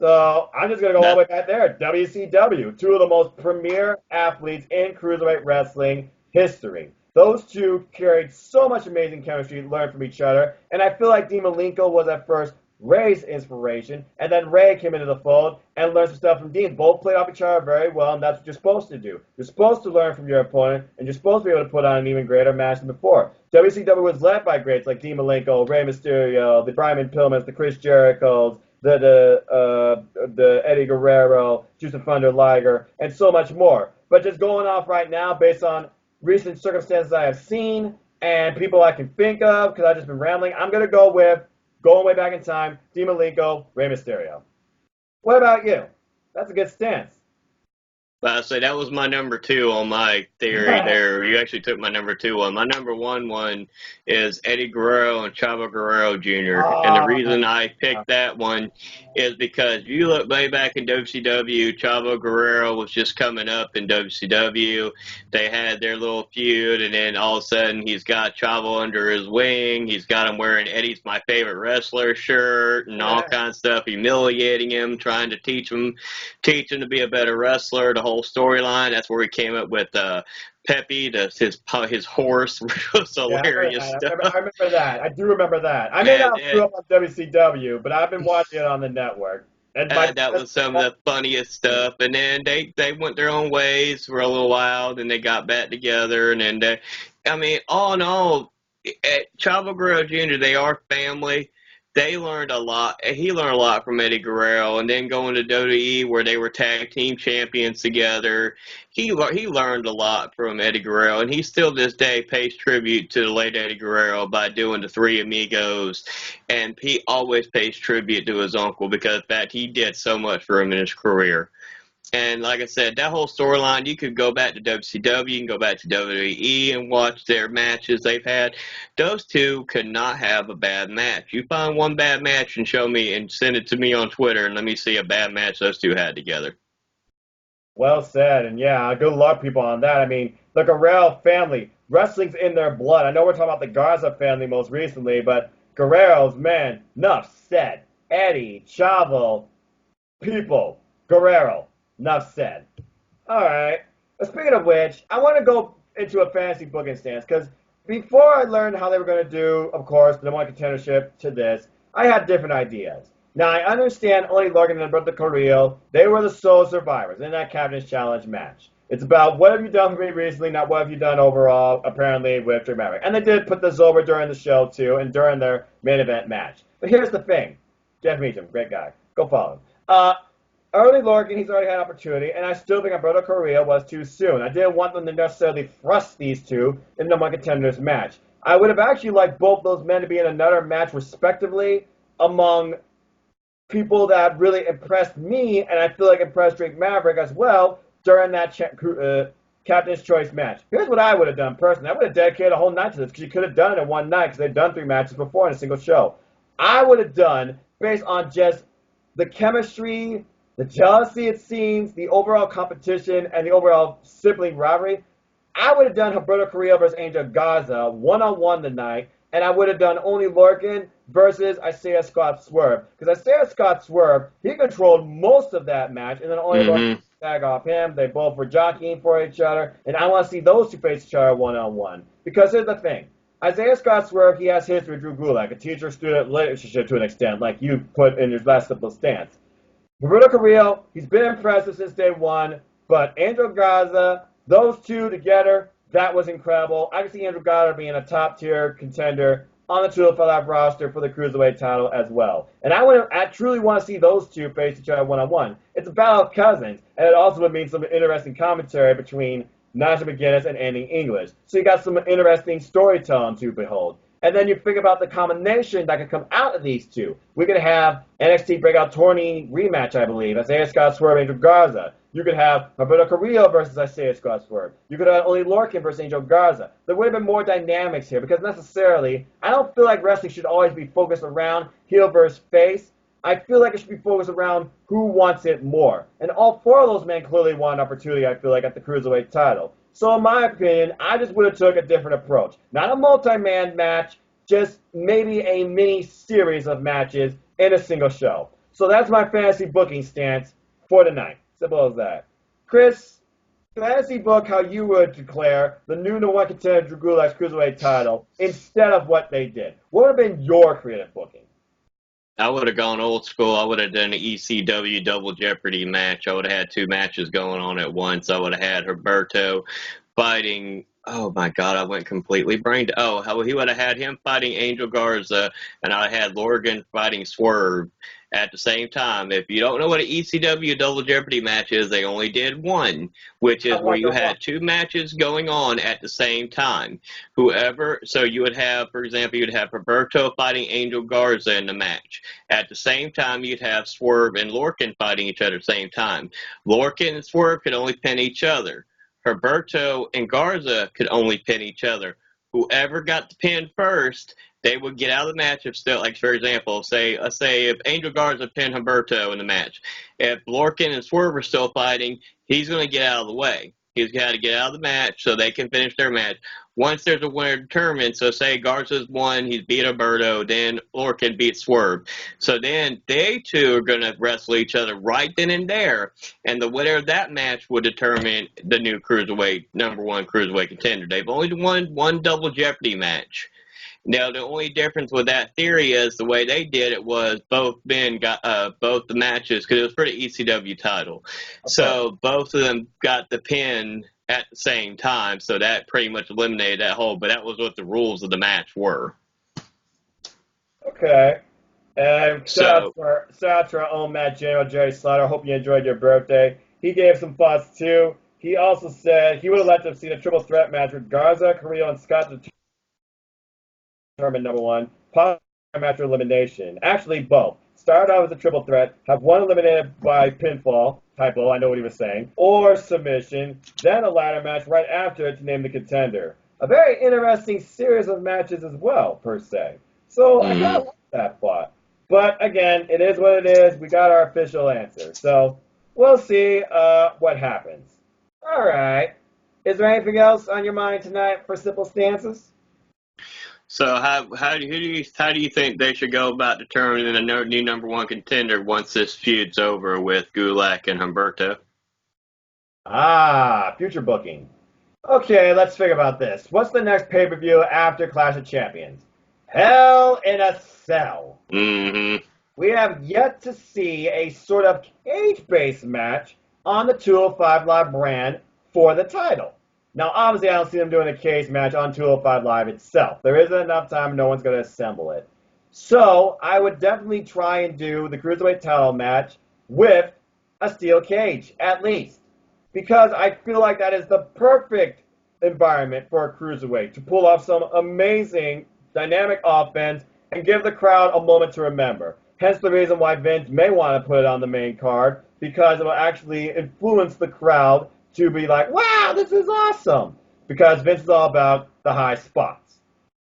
So I'm just gonna go all the That way back there. WCW, two of the most premier athletes in cruiserweight wrestling history. Those two carried so much amazing chemistry, learned from each other, and I feel like Dean Malenko was at first Ray's inspiration, and then Ray came into the fold and learned some stuff from Dean. Both played off each other very well, and that's what you're supposed to do. You're supposed to learn from your opponent, and you're supposed to be able to put on an even greater match than before. WCW was led by greats like Dean Malenko, Rey Mysterio, the Brian Pillmans, the Chris Jerichos, the Eddie Guerrero, Justin Thunder Liger, and so much more. But just going off right now, based on recent circumstances I have seen and people I can think of, because I've just been rambling, I'm going to go with going way back in time, Dean Malenko, Rey Mysterio. What about you? That's a good stance. I say that was my number two on my theory there. You actually took my number two one. My number one is Eddie Guerrero and Chavo Guerrero Jr. And the Oh, reason I picked that one is because you look way back in WCW, Chavo Guerrero was just coming up in WCW. They had their little feud, and then all of a sudden he's got Chavo under his wing. He's got him wearing Eddie's My Favorite Wrestler shirt and all kinds of stuff, humiliating him, trying to teach him to be a better wrestler. The whole storyline. That's where he came up with Peppy, his horse, which was yeah, hilarious stuff. I remember that. I do remember that. I may And, not have grew up on WCW, but I've been watching it on the network. And that was some of the funniest stuff. And then they went their own ways for a little while. Then they got back together. And then I mean, all in all, at Chavo Guerrero Jr., they are family. They learned a lot. He learned a lot from Eddie Guerrero, and then going to WWE where they were tag team champions together. He learned a lot from Eddie Guerrero, and he still this day pays tribute to the late Eddie Guerrero by doing the Three Amigos, and he always pays tribute to his uncle because in fact he did so much for him in his career. And like I said, that whole storyline, you could go back to WCW, you can go back to WWE and watch their matches they've had. Those two could not have a bad match. You find one bad match and show me and send it to me on Twitter and let me see a bad match those two had together. well said. And yeah, good luck, people, on that. I mean, the Guerrero family, wrestling's in their blood. I know we're talking about the Garza family most recently, but Guerrero's, man, enough said. Eddie, Chavo, people, Guerrero, enough said. All right. Speaking of which, I want to go into a fantasy booking stance because before I learned how they were going to do, of course, the one contendership to this, I had different ideas. Now, I understand only Logan and Alberto Carrillo, they were the sole survivors in that Captain's Challenge match. It's about what have you done for me recently, not what have you done overall, apparently, with Drew Maverick. And they did put this over during the show, too, and during their main event match. But here's the thing. Jeff Meacham, great guy. Go follow him. Early Lorcan, he's already had opportunity, and I still think Alberto Correa was too soon. I didn't want them to necessarily thrust these two in the one contenders match. I would have actually liked both those men to be in another match respectively among people that really impressed me, and I feel like impressed Drake Maverick as well during that Captain's Choice match. Here's what I would have done personally. I would have dedicated a whole night to this because you could have done it in one night because they've done 3 matches before in a single show. I would have done, based on just the chemistry, the jealousy it seems, the overall competition, and the overall sibling rivalry, I would have done Humberto Carrillo versus Angel Garza one-on-one tonight, and I would have done only Lorcan versus Isaiah Scott Swerve. Because Isaiah Scott Swerve, he controlled most of that match, and then only Lorcan tag off him. They both were jockeying for each other, and I want to see those two face each other one-on-one. Because here's the thing. Isaiah Scott Swerve, he has history with Drew Gulak, a teacher-student relationship to an extent, like you put in your last simple stance. Roberto Carrillo, he's been impressive since day one, but Angel Garza, those two together, that was incredible. I can see Angel Garza being a top-tier contender on the 205 roster for the Cruiserweight title as well. And I truly want to see those two face each other one-on-one. It's a battle of cousins, and it also would mean some interesting commentary between Nigel McGuinness and Andy English. So you got some interesting storytelling to behold. And then you think about the combination that could come out of these two. We could have NXT Breakout Tourney rematch, I believe. Isaiah Scott Swerve, Angel Garza. You could have Roberto Carrillo versus Isaiah Scott Swerve. You could have only Lorcan versus Angel Garza. There would have been more dynamics here because necessarily, I don't feel like wrestling should always be focused around heel versus face. I feel like it should be focused around who wants it more. And all 4 of those men clearly want an opportunity, I feel like, at the Cruiserweight title. So in my opinion, I just would have took a different approach. Not a multi-man match, just maybe a mini-series of matches in a single show. So that's my fantasy booking stance for tonight. Simple as that. Chris, fantasy book how you would declare the new number 1 contender Drew Gulak's Cruiserweight title instead of what they did. What would have been your creative booking? I would have gone old school. I would have done an ECW Double Jeopardy match. I would have had 2 matches going on at once. I would have had Humberto fighting. Oh my God, I went completely brain. He would have had him fighting Angel Garza, and I had Lorcan fighting Swerve at the same time. If you don't know what an ECW Double Jeopardy match is, they only did one, which is where you had 2 matches going on at the same time. So you would have, for example, you'd have Roberto fighting Angel Garza in the match. At the same time, you'd have Swerve and Lorcan fighting each other at the same time. Lorcan and Swerve could only pin each other. Roberto and Garza could only pin each other. Whoever got the pin first, they would get out of the match. If still, like for example, say if Angel Garza pinned Humberto in the match, if Lorcan and Swerve are still fighting, he's going to get out of the way. He's got to get out of the match so they can finish their match. Once there's a winner determined, so say Garza's won, he's beat Humberto, then Lorcan beats Swerve. So then they two are going to wrestle each other right then and there, and the winner of that match will determine the new Cruiserweight, number 1 Cruiserweight contender. They've only won 1 Double Jeopardy match. Now, the only difference with that theory is the way they did it was both men got both the matches, because it was for the ECW title. Okay. So both of them got the pin at the same time, so that pretty much eliminated that whole, but that was what the rules of the match were. Okay. And shout out to our own Matt General, Jerry Slaughter. Hope you enjoyed your birthday. He gave some thoughts, too. He also said he would have liked to have seen a triple threat match with Garza, Carrillo, and Scott to determine number 1, possibly a match of elimination. Actually, both. Started out as a triple threat, have one eliminated by pinfall, typo, I know what he was saying, or submission, then a ladder match right after it to name the contender. A very interesting series of matches as well, per se. So I kind of like that thought. But again, it is what it is. We got our official answer. So we'll see what happens. All right. Is there anything else on your mind tonight for Simple Stances? So how do you think they should go about determining a new number 1 contender once this feud's over with Gulak and Humberto? Future booking. Okay, let's figure about this. What's the next pay-per-view after Clash of Champions? Hell in a Cell. Mm-hmm. We have yet to see a sort of cage-based match on the 205 Live brand for the title. Now, obviously, I don't see them doing a cage match on 205 Live itself. There isn't enough time. No one's going to assemble it. So, I would definitely try and do the Cruiserweight title match with a steel cage, at least. Because I feel like that is the perfect environment for a Cruiserweight to pull off some amazing dynamic offense and give the crowd a moment to remember. Hence the reason why Vince may want to put it on the main card, because it will actually influence the crowd to be like, wow, this is awesome, because Vince is all about the high spots.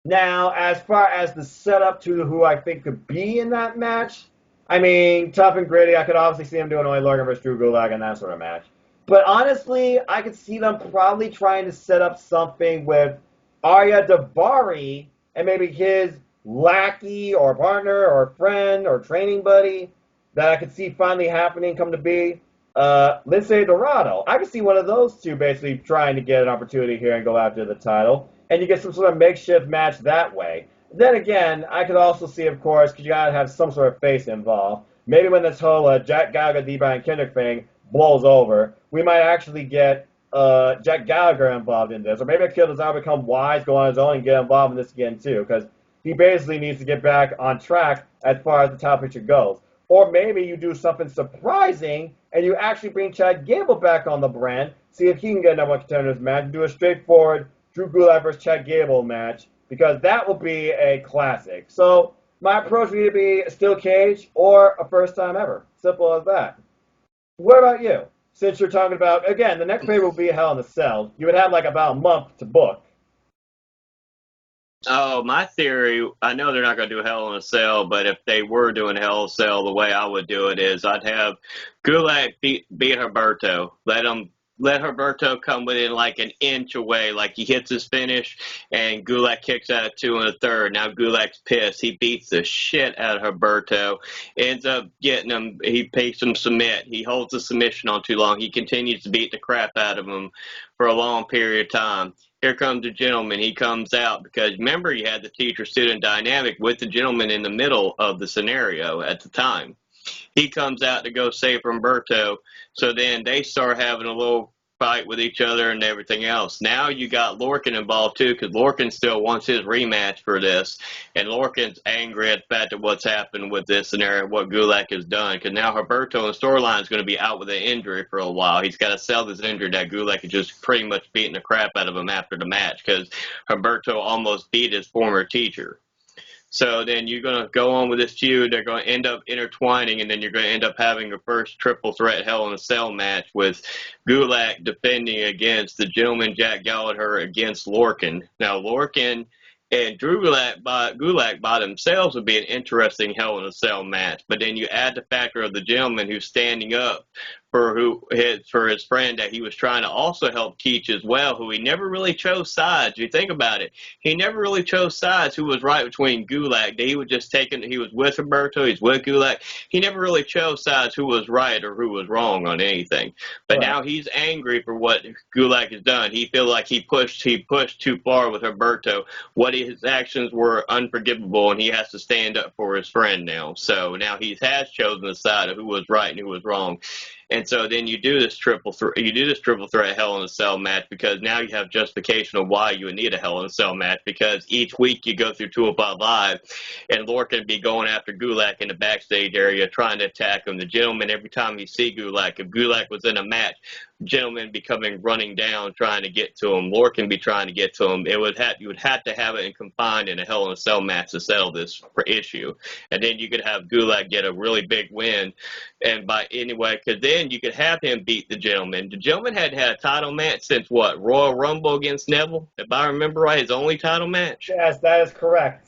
Now, as far as the setup to who I think could be in that match, I mean, tough and gritty. I could obviously see him doing Only Lorcan versus Drew Gulak in that sort of match. But honestly, I could see them probably trying to set up something with Ariya Davari and maybe his lackey or partner or friend or training buddy that I could see finally happening come to be. Lince Dorado. I could see one of those two basically trying to get an opportunity here and go after the title. And you get some sort of makeshift match that way. Then again, I could also see, of course, because you got to have some sort of face involved. Maybe when this whole Jack Gallagher, D. Brian Kendrick thing blows over, we might actually get Jack Gallagher involved in this. Or maybe Akil Desire become wise, go on his own, and get involved in this again, too. Because he basically needs to get back on track as far as the top picture goes. Or maybe you do something surprising, and you actually bring Chad Gable back on the brand, see if he can get number one contender in this match, and do a straightforward Drew Gulak versus Chad Gable match, because that will be a classic. So my approach would either be a steel cage or a first time ever. Simple as that. What about you? Since you're talking about, again, the next pay will be Hell in a Cell. You would have like about a month to book. Oh, my theory, I know they're not going to do Hell in a Cell, but if they were doing Hell in a Cell, the way I would do it is I'd have Gulak beat Humberto. Let Humberto come within like an inch away, like he hits his finish, and Gulak kicks out at 2 1/3. Now Gulak's pissed. He beats the shit out of Humberto, ends up getting him. He makes him submit. He holds the submission on too long. He continues to beat the crap out of him for a long period of time. Here comes the gentleman. He comes out because remember you had the teacher-student dynamic with the gentleman in the middle of the scenario at the time. He comes out to go save Humberto, so then they start having a little fight with each other and everything else. Now you got Lorcan involved too, because Lorcan still wants his rematch for this, and Lorcan's angry at the fact of what's happened with this scenario, what Gulak has done, because now Humberto in the storyline is going to be out with an injury for a while. He's got to sell this injury that Gulak is just pretty much beating the crap out of him after the match, because Humberto almost beat his former teacher. So then you're going to go on with this feud. They're going to end up intertwining, and then you're going to end up having your first triple threat Hell in a Cell match with Gulak defending against the gentleman Jack Gallagher against Lorcan. Now, Lorcan and Drew Gulak by themselves would be an interesting Hell in a Cell match. But then you add the factor of the gentleman who's standing up for his friend that he was trying to also help teach as well, who he never really chose sides. You think about it. He never really chose sides who was right between Gulak. He was just he was with Humberto, he's with Gulak. He never really chose sides who was right or who was wrong on anything. But right. Now he's angry for what Gulak has done. He feels like he pushed too far with Humberto. His actions were unforgivable, and he has to stand up for his friend now. So now he has chosen the side of who was right and who was wrong. And so then you do this triple threat Hell in a Cell match, because now you have justification of why you would need a Hell in a Cell match, because each week you go through 205 Live and Lorcan be going after Gulak in the backstage area trying to attack him. The gentleman, every time you see Gulak, if Gulak was in a match, gentleman be coming running down trying to get to him. Lorcan be trying to get to him. You would have to have it confined in a Hell in a Cell match to settle this issue. And then you could have Gulak get a really big win. And because then you could have him beat the gentleman. The gentleman hadn't had a title match since what? Royal Rumble against Neville? If I remember right, his only title match? Yes, that is correct.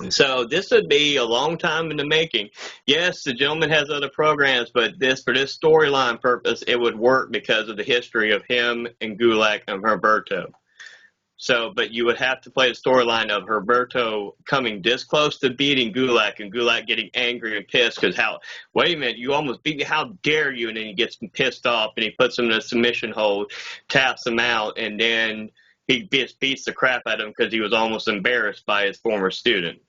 So this would be a long time in the making. Yes, the gentleman has other programs, but for this storyline purpose, it would work because of the history of him and Gulak and Humberto. So, but you would have to play the storyline of Humberto coming this close to beating Gulak and Gulak getting angry and pissed because wait a minute, you almost beat me, how dare you? And then he gets pissed off and he puts him in a submission hold, taps him out, and then he beats the crap out of him because he was almost embarrassed by his former student.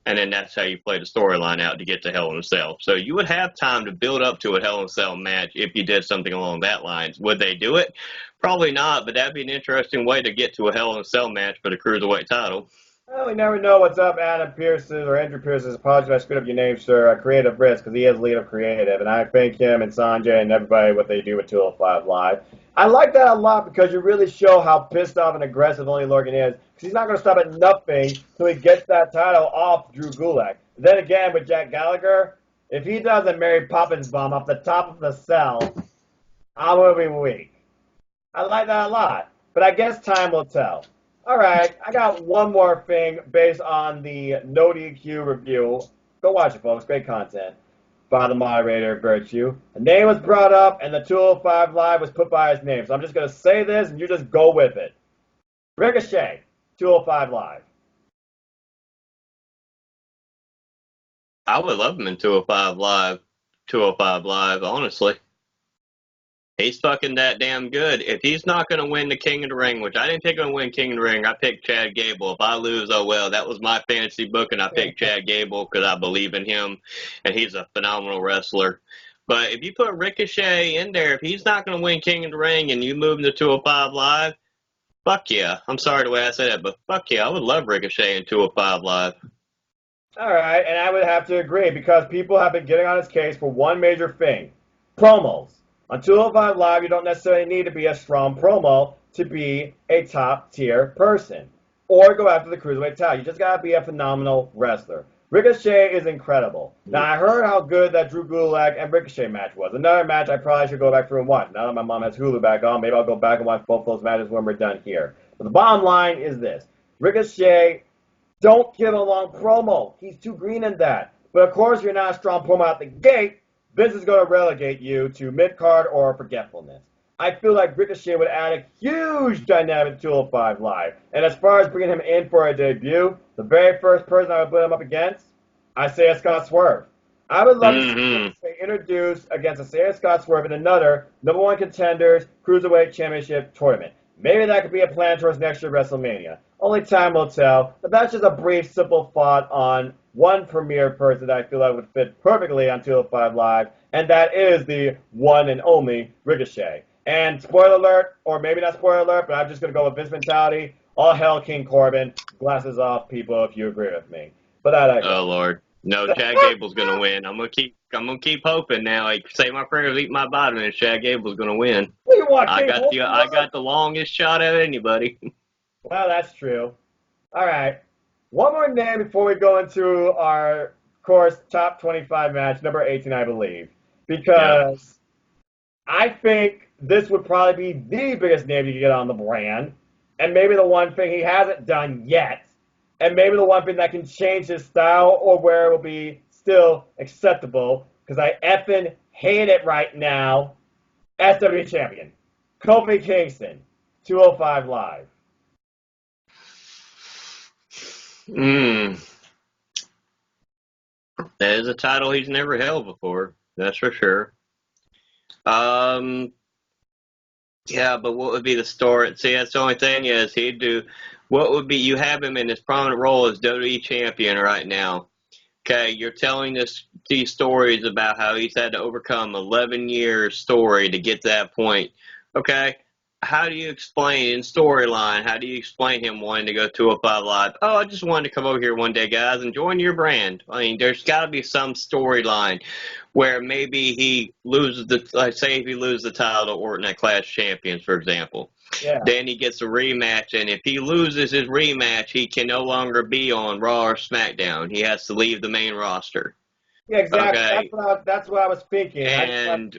And then that's how you play the storyline out to get to Hell in a Cell. So you would have time to build up to a Hell in a Cell match if you did something along that lines. Would they do it? Probably not, but that'd be an interesting way to get to a Hell in a Cell match for the Cruiserweight title. Well, we never know what's up, Adam Pearson's or Andrew Pearson's. Apologies if I screwed up your name, sir. Creative Risk, because he is lead of creative, and I thank him and Sanjay and everybody what they do with 205 Live. I like that a lot because you really show how pissed off and aggressive Only Lorcan is, because he's not going to stop at nothing till he gets that title off Drew Gulak. Then again, with Jack Gallagher, if he does a Mary Poppins bomb off the top of the cell, I'm going to be weak. I like that a lot, but I guess time will tell. All right, I got one more thing based on the No DQ review. Go watch it, folks. Great content by the moderator, Virtue. A name was brought up, and the 205 Live was put by his name. So I'm just going to say this, and you just go with it. Ricochet, 205 Live. I would love him in 205 Live. 205 Live, honestly. He's fucking that damn good. If he's not going to win the King of the Ring, which I didn't think going to win King of the Ring, I picked Chad Gable. If I lose, oh well. That was my fantasy book, and I picked Chad Gable because I believe in him, and he's a phenomenal wrestler. But if you put Ricochet in there, if he's not going to win King of the Ring and you move him to 205 Live, fuck yeah. I'm sorry the way I said that, but fuck yeah. I would love Ricochet in 205 Live. All right, and I would have to agree because people have been getting on his case for one major thing: promos. On 205 Live, you don't necessarily need to be a strong promo to be a top-tier person or go after the Cruiserweight title. You just got to be a phenomenal wrestler. Ricochet is incredible. Now, I heard how good that Drew Gulak and Ricochet match was. Another match I probably should go back through and watch. Now that my mom has Hulu back on, maybe I'll go back and watch both those matches when we're done here. But the bottom line is this. Ricochet, don't give a long promo. He's too green in that. But, of course, you're not a strong promo out the gate. This is going to relegate you to mid-card or forgetfulness. I feel like Ricochet would add a huge dynamic to 205 Live. And as far as bringing him in for a debut, the very first person I would put him up against, Isaiah Scott Swerve. I would love to see Ricochet introduced against Isaiah Scott Swerve in another #1 contenders Cruiserweight Championship tournament. Maybe that could be a plan towards next year WrestleMania. Only time will tell. But that's just a brief, simple thought on one premier person that I feel like would fit perfectly on 205 Live, and that is the one and only Ricochet. And spoiler alert, or maybe not spoiler alert, but I'm just going to go with Vince mentality. All hell King Corbin. Glasses off, people, if you agree with me. But I like Oh, Lord. No, Chad Gable's going to win. I'm going to keep hoping now. Like, say my prayers, eat my vitamins. Chad Gable's going to win. I got the longest shot at anybody. Well, that's true. All right. One more name before we go into our, of course, top 25 match, number 18, I believe. Because I think this would probably be the biggest name you can get on the brand. And maybe the one thing he hasn't done yet. And maybe the one thing that can change his style or where it will be still acceptable. Because I effing hate it right now. SW Champion. Kofi Kingston. 205 Live. That is a title he's never held before. That's for sure. Yeah, but what would be the story? See, that's the only thing is he'd do. What would be? You have him in this prominent role as WWE champion right now. Okay, you're telling these stories about how he's had to overcome 11 years story to get to that point. Okay, how do you explain in storyline? How do you explain him wanting to go 205 Live? Oh, I just wanted to come over here one day, guys, and join your brand. I mean, there's got to be some storyline where maybe he loses say if he loses the title to Orton at Clash Champions, for example. Yeah. Then he gets a rematch, and if he loses his rematch, he can no longer be on Raw or SmackDown. He has to leave the main roster. Yeah, exactly. Okay. That's what I was thinking. And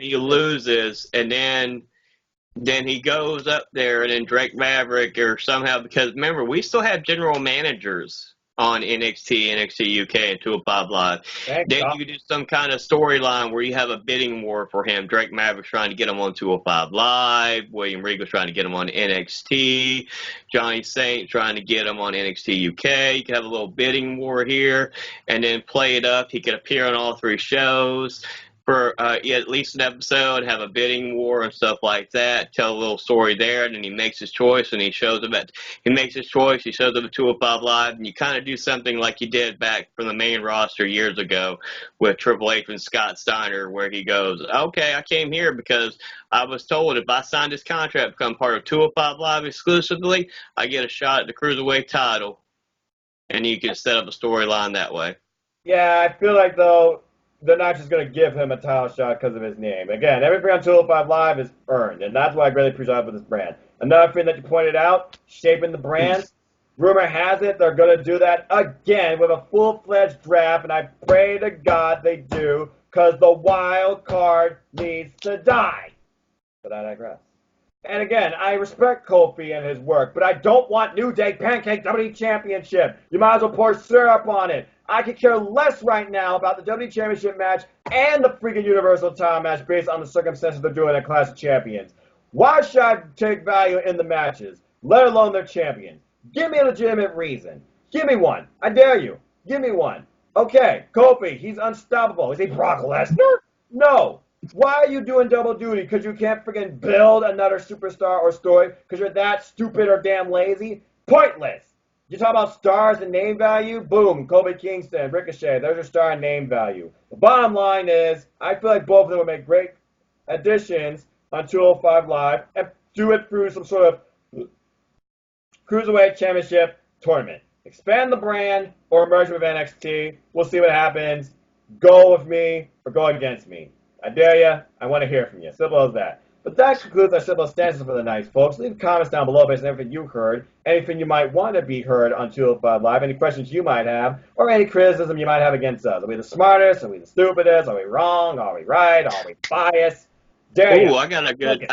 he loses, and then he goes up there, and then Drake Maverick or somehow, because remember, we still have general managers on NXT UK, and 205 Live. Then you do some kind of storyline where you have a bidding war for him. Drake Maverick's trying to get him on 205 Live. William Regal's trying to get him on NXT. Johnny Saint trying to get him on NXT UK. You could have a little bidding war here, and then play it up. He could appear on all 3 shows for at least an episode, have a bidding war and stuff like that, tell a little story there, and then he makes his choice, and he shows up at 205 Live, and you kind of do something like you did back from the main roster years ago with Triple H and Scott Steiner, where he goes, okay, I came here because I was told if I signed this contract to become part of 205 Live exclusively, I get a shot at the Cruiserweight title, and you can set up a storyline that way. Yeah, I feel like, though, they're not just going to give him a title shot because of his name. Again, everything on 205 Live is earned, and that's why I really appreciate with this brand. Another thing that you pointed out, shaping the brand, rumor has it they're going to do that again with a full-fledged draft, and I pray to God they do, because the wild card needs to die. But I digress. And again, I respect Kofi and his work, but I don't want New Day Pancake WWE Championship. You might as well pour syrup on it. I could care less right now about the WWE Championship match and the freaking Universal title match based on the circumstances they're doing at Clash of Champions. Why should I take value in the matches, let alone their champions? Give me a legitimate reason. Give me one. I dare you. Give me one. Okay, Kofi, he's unstoppable. Is he Brock Lesnar? No. Why are you doing double duty? Because you can't freaking build another superstar or story because you're that stupid or damn lazy? Pointless. You talk about stars and name value? Boom, Kofi Kingston, Ricochet, there's your star and name value. The bottom line is, I feel like both of them would make great additions on 205 Live and do it through some sort of Cruiserweight Championship tournament. Expand the brand or merge with NXT. We'll see what happens. Go with me or go against me. I dare you. I want to hear from you. Simple as that. But that concludes our simple stances for the night, folks. Leave comments down below based on everything you heard, anything you might want to be heard on 205 Live, any questions you might have, or any criticism you might have against us. Are we the smartest? Are we the stupidest? Are we wrong? Are we right? Are we biased? Dare you. Ooh, I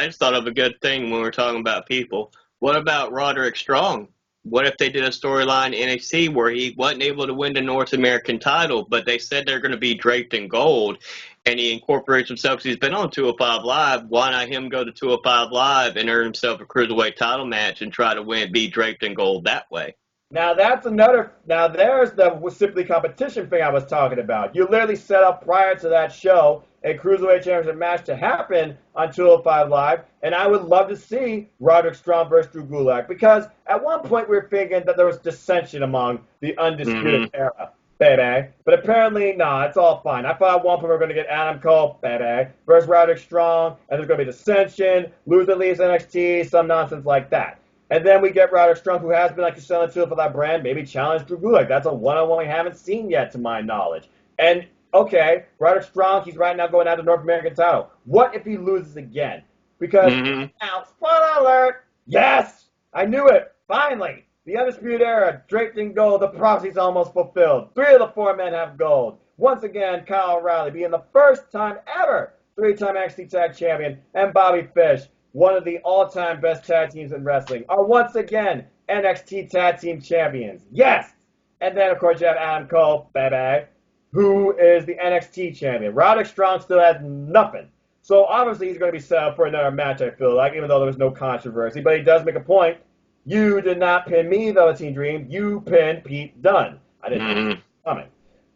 just thought of a good thing when we're talking about people. What about Roderic Strong? What if they did a storyline in NXT where he wasn't able to win the North American title, but they said they're going to be draped in gold, and he incorporates himself because he's been on 205 Live. Why not him go to 205 Live and earn himself a Cruiserweight title match and try to be draped in gold that way? Now that's another. Now there's the simply competition thing I was talking about. You literally set up prior to that show a Cruiserweight Championship match to happen on 205 Live, and I would love to see Roderick Strong versus Drew Gulak because at one point we were thinking that there was dissension among the Undisputed Era, baby. But apparently, nah, it's all fine. I thought at one point we were going to get Adam Cole, baby, versus Roderick Strong, and there's going to be dissension, loser leaves NXT, some nonsense like that. And then we get Roderick Strong, who has been like selling to for that brand, maybe challenge Drew Gulak. That's a one-on-one we haven't seen yet, to my knowledge. And okay, Roderick Strong, he's right now going out the North American title. What if he loses again? Because now, spoiler alert, yes, I knew it. Finally, the Undisputed Era, draped in gold, the prophecy's almost fulfilled. 3 of the 4 men have gold. Once again, Kyle O'Reilly being the first time ever 3-time NXT Tag Champion, and Bobby Fish, one of the all-time best tag teams in wrestling, are once again NXT Tag Team Champions. Yes! And then, of course, you have Adam Cole, baby, who is the NXT Champion. Roderick Strong still has nothing. So, obviously, he's going to be set up for another match, I feel like, even though there was no controversy. But he does make a point. You did not pin me, Velveteen Dream. You pinned Pete Dunne. I didn't know it was coming.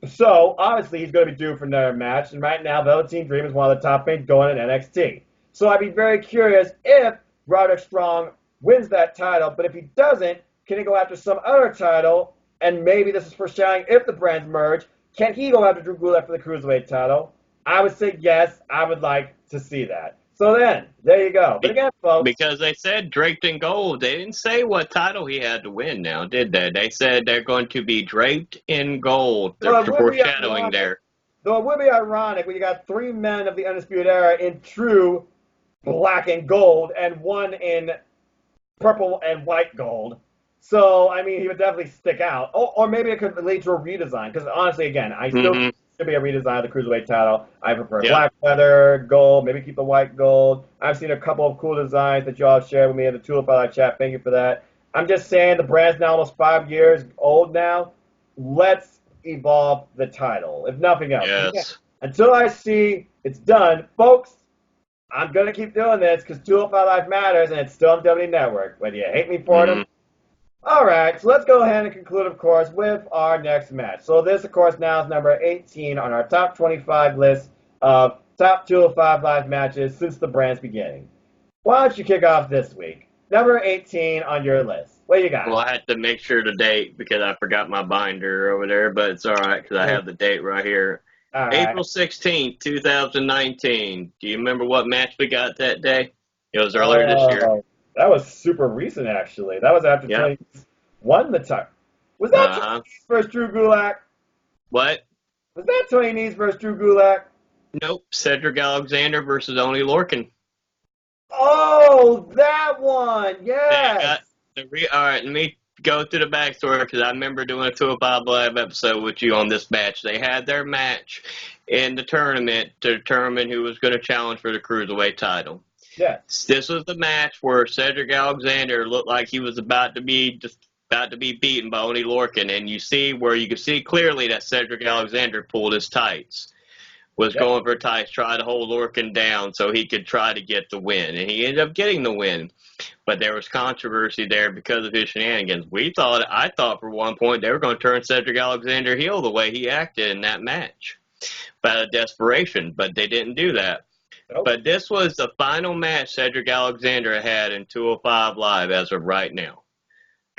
So, obviously, he's going to be due for another match. And right now, Velveteen Dream is one of the top things going in NXT. So I'd be very curious if Roderick Strong wins that title, but if he doesn't, can he go after some other title? And maybe this is foreshadowing if the brands merge. Can he go after Drew Gulak for the Cruiserweight title? I would say yes. I would like to see that. So then, there you go. But again, folks. Because they said draped in gold. They didn't say what title he had to win now, did they? They said they're going to be draped in gold. They're foreshadowing there. Though it would be ironic when you got 3 men of the Undisputed Era in true black and gold, and 1 in purple and white gold. So, I mean, he would definitely stick out. Or maybe it could lead to a redesign, because honestly, again, I still think it should be a redesign of the Cruiserweight title. I prefer black leather, gold, maybe keep the white gold. I've seen a couple of cool designs that y'all shared with me in the 205 chat. Thank you for that. I'm just saying the brand's now almost 5 years old now. Let's evolve the title, if nothing else. Yes. Again, until I see it's done, folks, I'm going to keep doing this because 205 Live matters, and it's still on WWE Network, whether you hate me for it. All right, so let's go ahead and conclude, of course, with our next match. So this, of course, now is number 18 on our top 25 list of top 205 Live matches since the brand's beginning. Why don't you kick off this week? Number 18 on your list. What you got? Well, I had to make sure the date because I forgot my binder over there, but it's all right because I have the date right here. Right. April 16th, 2019. Do you remember what match we got that day? It was earlier this year. That was super recent, actually. That was after Tony won the title. Was that Tony Nese versus Drew Gulak? What? Was that Tony Nese versus Drew Gulak? Nope. Cedric Alexander versus Oney Lorcan. Oh, that one. Yes. All right, let me go through the backstory because I remember doing a 205 Live episode with you on this match. They had their match in the tournament to determine who was going to challenge for the Cruiserweight title. Yes. This was the match where Cedric Alexander looked like he was about to be beaten by Oney Lorcan, and you can see clearly that Cedric Alexander pulled his tights, was going for tights, trying to hold Lorcan down so he could try to get the win, and he ended up getting the win. But there was controversy there because of his shenanigans. I thought for one point they were going to turn Cedric Alexander heel the way he acted in that match, out of desperation, but they didn't do that. Nope. But this was the final match Cedric Alexander had in 205 Live as of right now.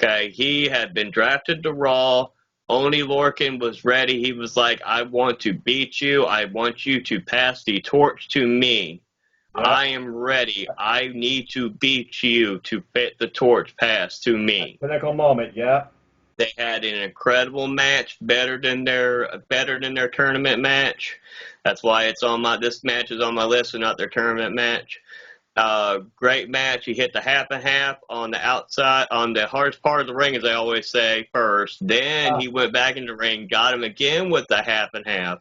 Okay, he had been drafted to Raw. Oney Lorcan was ready. He was like, I want to beat you. I want you to pass the torch to me. Yep. I am ready. I need to beat you to fit the torch pass to me. Pinnacle moment, yeah. They had an incredible match, better than their tournament match. That's why this match is on my list and not their tournament match. Great match. He hit the half and half on the outside, on the hardest part of the ring, as I always say, first. Then he went back in the ring, got him again with the half and half,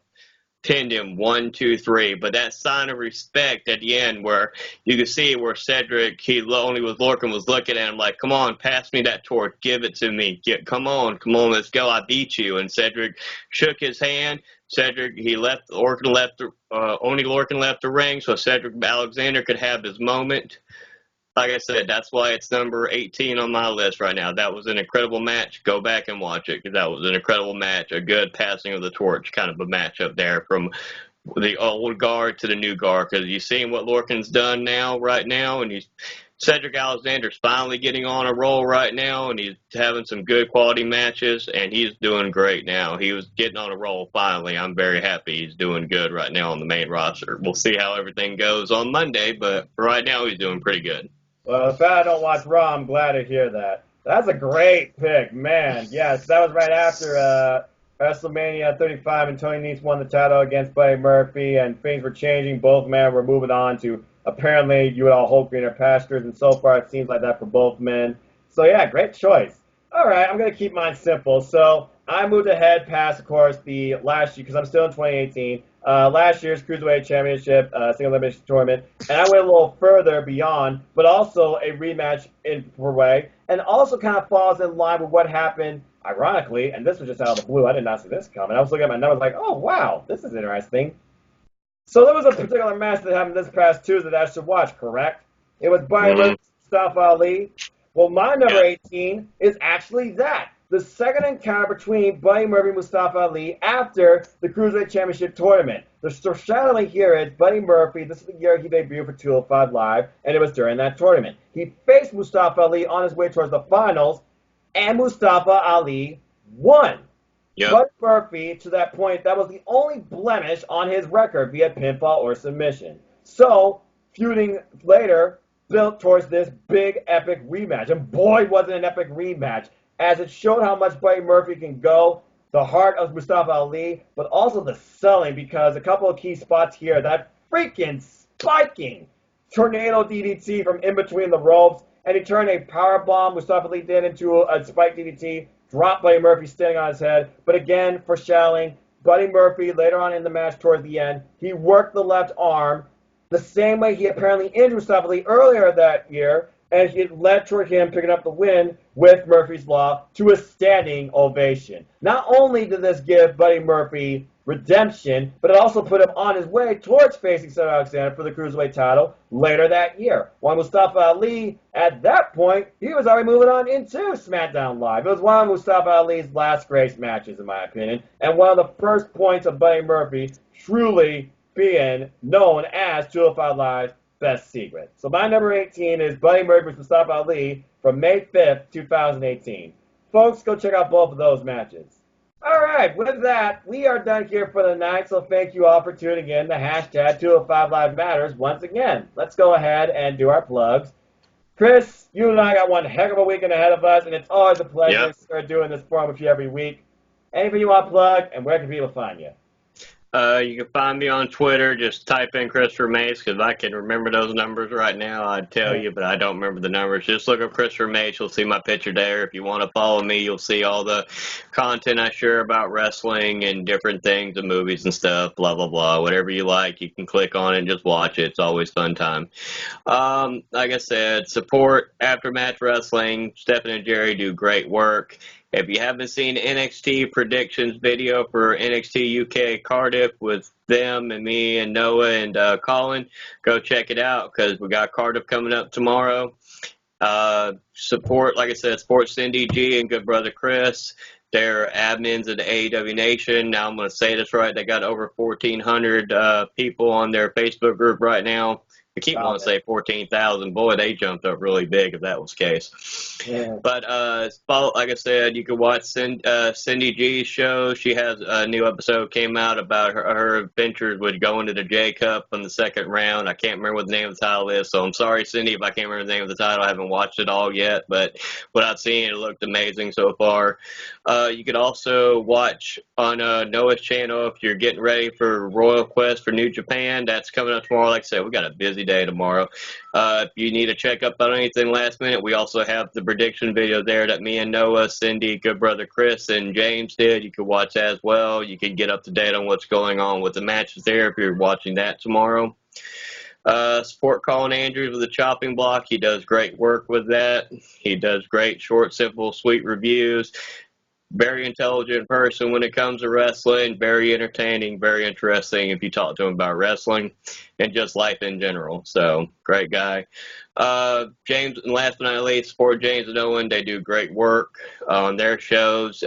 pinned him 1, 2, 3. But that sign of respect at the end, where you could see where Cedric, Lorcan was looking at him like, come on, pass me that torch, give it to me, come on, let's go, I beat you. And Cedric shook his hand. Oney Lorcan left the ring so Cedric Alexander could have his moment. Like I said, that's why it's number 18 on my list right now. That was an incredible match. Go back and watch it, because that was an incredible match, a good passing of the torch kind of a match up there from the old guard to the new guard, because you've seen what Lorcan's done right now, and Cedric Alexander's finally getting on a roll right now, and he's having some good quality matches, and he's doing great now. He was getting on a roll finally. I'm very happy he's doing good right now on the main roster. We'll see how everything goes on Monday, but right now he's doing pretty good. Well, if I don't watch Raw, I'm glad to hear that. That's a great pick, man. Yes, that was right after WrestleMania 35, and Tony Nese won the title against Buddy Murphy, and things were changing. Both men were moving on to apparently you would all hope greener pastures, and so far it seems like that for both men. So yeah, great choice. All right, I'm going to keep mine simple. So I moved ahead past, of course, the last year, because I'm still in 2018, last year's Cruiserweight Championship, single elimination tournament, and I went a little further beyond, but also a rematch in way, and also kind of falls in line with what happened, ironically, and this was just out of the blue. I did not see this coming. I was looking at my numbers like, oh, wow, this is interesting. So there was a particular match that happened this past Tuesday that I should watch, correct? It was Buddy Murphy, Mustafa Ali. Well, my number 18 is actually that. The second encounter between Buddy Murphy and Mustafa Ali after the Cruiserweight Championship tournament. The foreshadowing here is Buddy Murphy, this is the year he debuted for 205 Live, and it was during that tournament. He faced Mustafa Ali on his way towards the finals, and Mustafa Ali won. Yep. Buddy Murphy, to that point, that was the only blemish on his record via pinfall or submission. So, feuding later built towards this big, epic rematch. And boy, was it an epic rematch, as it showed how much Buddy Murphy can go, the heart of Mustafa Ali, but also the selling, because a couple of key spots here, that freaking spiking tornado DDT from in between the ropes, and he turned a powerbomb Mustafa Ali did into a spike DDT, dropped Buddy Murphy standing on his head. But again, foreshadowing, Buddy Murphy, later on in the match towards the end, he worked the left arm the same way he apparently injured Mustafa Ali earlier that year, and it led toward him picking up the win with Murphy's Law to a standing ovation. Not only did this give Buddy Murphy redemption, but it also put him on his way towards facing Cedric Alexander for the Cruiserweight title later that year. While Mustafa Ali, at that point, he was already moving on into SmackDown Live. It was one of Mustafa Ali's last great matches, in my opinion, and one of the first points of Buddy Murphy truly being known as 205 Live's best secret. So my number 18 is Buddy Murphy vs. Mustafa Ali from May 5th, 2018. Folks, go check out both of those matches. All right, with that, we are done here for the night, so thank you all for tuning in to hashtag 205 Live Matters once again. Let's go ahead and do our plugs. Chris, you and I got one heck of a weekend ahead of us, and it's always a pleasure to start doing this forum with you every week. Anything you want to plug, and where can people find you? You can find me on Twitter. Just type in Christopher Mace, because I can remember those numbers right now. I'd tell you, but I don't remember the numbers. Just look up Christopher Mace. You'll see my picture there. If you want to follow me, you'll see all the content I share about wrestling and different things and movies and stuff, blah, blah, blah. Whatever you like, you can click on it and just watch it. It's always fun time. Like I said, support Aftermatch Wrestling. Stephen and Jerry do great work. If you haven't seen NXT predictions video for NXT UK Cardiff with them and me and Noah and Colin, go check it out because we got Cardiff coming up tomorrow. Support, like I said, support Cindy G and good brother Chris. They're admins of the AEW Nation. Now I'm going to say this right. They got over 1,400 people on their Facebook group right now. I keep wanting to say 14,000. Boy, they jumped up really big if that was the case. Yeah. But like I said, you can watch Cindy G's show. She has a new episode came out about her adventures with going to the J Cup in the second round. I can't remember what the name of the title is, so I'm sorry, Cindy, if I can't remember the name of the title. I haven't watched it all yet, but what I've seen, it looked amazing so far. You could also watch on Noah's channel if you're getting ready for Royal Quest for New Japan. That's coming up tomorrow. Like I said, we got a busy day tomorrow. If you need to check up on anything last minute, we also have the prediction video there that me and Noah, Cindy, good brother Chris, and James did. You can watch that as well. You can get up to date on what's going on with the matches there if you're watching that tomorrow. Support Colin Andrews with the chopping block. He does great work with that. He does great, short, simple, sweet reviews. Very intelligent person when it comes to wrestling, very entertaining, very interesting if you talk to him about wrestling and just life in general. So, great guy. James, and last but not least, support James and Owen. They do great work on their shows.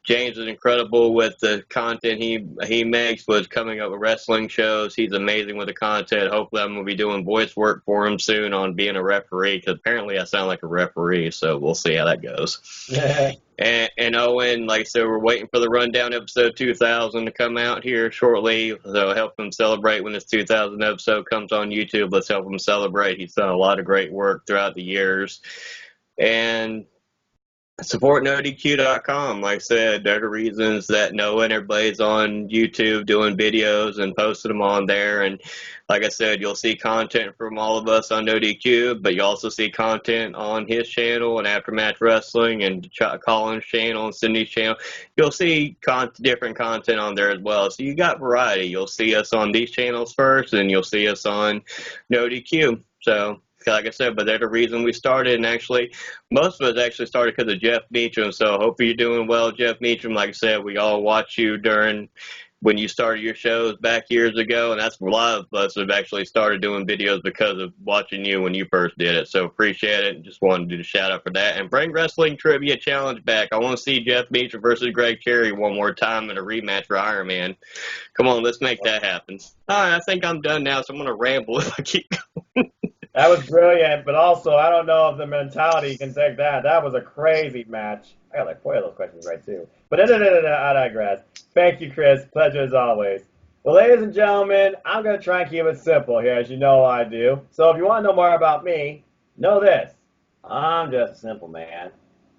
James is incredible with the content he makes with coming up with wrestling shows. He's amazing with the content. Hopefully I'm going to be doing voice work for him soon on being a referee, because apparently I sound like a referee, so we'll see how that goes. Yeah. And Owen, like I said, we're waiting for the Rundown episode 2000 to come out here shortly. So help him celebrate when this 2000 episode comes on YouTube. Let's help him celebrate. He's done a lot of great work throughout the years. And support NoDQ.com. Like I said, they're the reasons that Noah and everybody's on YouTube doing videos and posting them on there. And like I said, you'll see content from all of us on NoDQ, but you also see content on his channel and Aftermatch Wrestling and Colin's channel and Cindy's channel. You'll see different content on there as well. So you got variety. You'll see us on these channels first, and you'll see us on NoDQ. So, like I said, but they're the reason we started, and actually, most of us actually started because of Jeff Meacham, so hopefully you're doing well, Jeff Meacham. Like I said, we all watch you when you started your shows back years ago, and that's a lot of us have actually started doing videos because of watching you when you first did it, so appreciate it, and just wanted to do a shout-out for that, and bring Wrestling Trivia Challenge back. I want to see Jeff Meacham versus Greg Cherry one more time in a rematch for Iron Man. Come on, let's make that happen. All right, I think I'm done now, so I'm going to ramble if I keep going. That was brilliant, but also I don't know if the mentality can take that. That was a crazy match. I got like 4 of those questions right too. But I digress. Thank you, Chris. Pleasure as always. Well, ladies and gentlemen, I'm going to try and keep it simple here, as you know I do. So if you want to know more about me, know this. I'm just a simple man.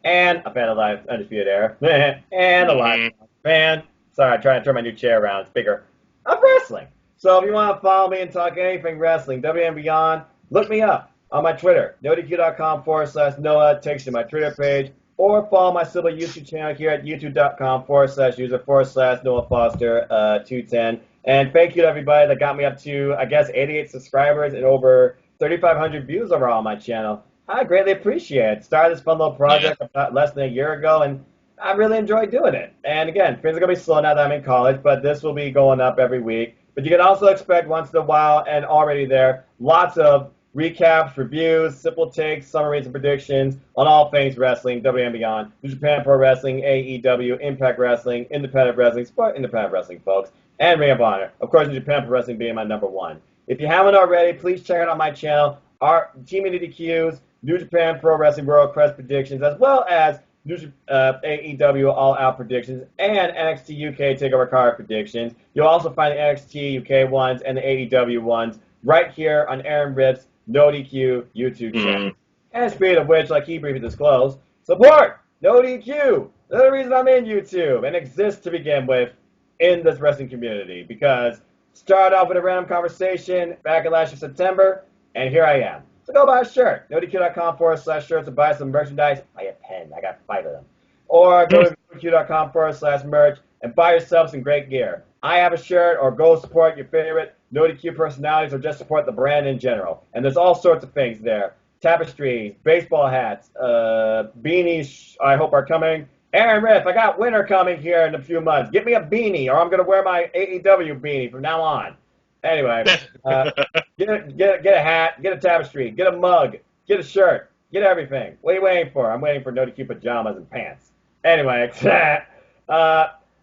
And a fan of Life Undisputed Era. And a live fan. Sorry, I'm trying to turn my new chair around. It's bigger. Of wrestling. So if you want to follow me and talk anything wrestling, W and beyond, look me up on my Twitter, NoDQ.com/Noah, takes you to my Twitter page, or follow my civil YouTube channel here at YouTube.com/user/Noah Foster 210. And thank you to everybody that got me up to, I guess, 88 subscribers and over 3,500 views overall on my channel. I greatly appreciate it. Started this fun little project about less than a year ago, and I really enjoyed doing it. And again, things are going to be slow now that I'm in college, but this will be going up every week. But you can also expect once in a while, and already there, lots of recaps, reviews, simple takes, summaries, and predictions on all things wrestling, W and beyond. New Japan Pro Wrestling, AEW, Impact Wrestling, Independent Wrestling, Sport Independent Wrestling, folks, and Ring of Honor. Of course, New Japan Pro Wrestling being my _1. If you haven't already, please check out on my channel our Team NDQs, New Japan Pro Wrestling World Quest predictions, as well as AEW All Out predictions and NXT UK TakeOver card predictions. You'll also find the NXT UK ones and the AEW ones right here on Aaron Ripp's No DQ YouTube channel. And speaking of which, like he briefly disclosed, support No DQ. Another reason I'm in YouTube and exist to begin with. in this wrestling community, because started off with a random conversation back in last year, September, and here I am. So go buy a shirt, nodq.com/shirts to buy some merchandise. Buy a pen. I got 5 of them. Or go to nodq.com/merch and buy yourself some great gear. I have a shirt, or go support your favorite NoDQ personalities, or just support the brand in general. And there's all sorts of things there. Tapestries, baseball hats, beanies I hope are coming. Aaron Riff, I got winter coming here in a few months. Get me a beanie, or I'm going to wear my AEW beanie from now on. Anyway, get a hat, get a tapestry, get a mug, get a shirt, get everything. What are you waiting for? I'm waiting for NoDQ pajamas and pants. Anyway,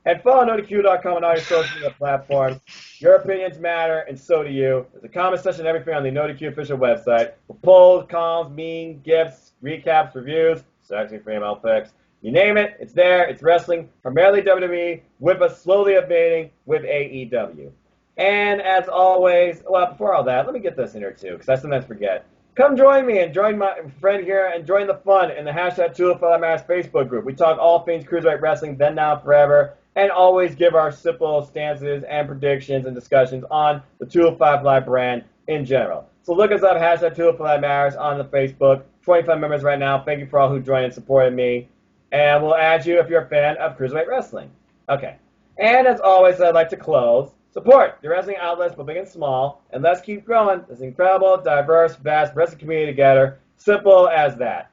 and follow NoDQ.com on all your social media platforms. Your opinions matter, and so do you. There's a comment section and everything on the NoDQ official website. For polls, columns, memes, gifts, recaps, reviews, sexy female pics. You name it, it's there. It's wrestling, primarily WWE, with us slowly evading with AEW. And as always, well, before all that, let me get this in here too, because I sometimes forget. Come join me and join my friend here and join the fun in the hashtag 205 Matters Facebook group. We talk all things Cruiserweight Wrestling, then, now, forever, and always give our simple stances and predictions and discussions on the 205 Live brand in general. So look us up, hashtag 205 Matters on the Facebook. 25 members right now. Thank you for all who joined and supported me. And we'll add you if you're a fan of Cruiserweight Wrestling. Okay. And as always, I'd like to close. Support your wrestling outlets, both big and small, and let's keep growing this incredible, diverse, vast wrestling community together. Simple as that.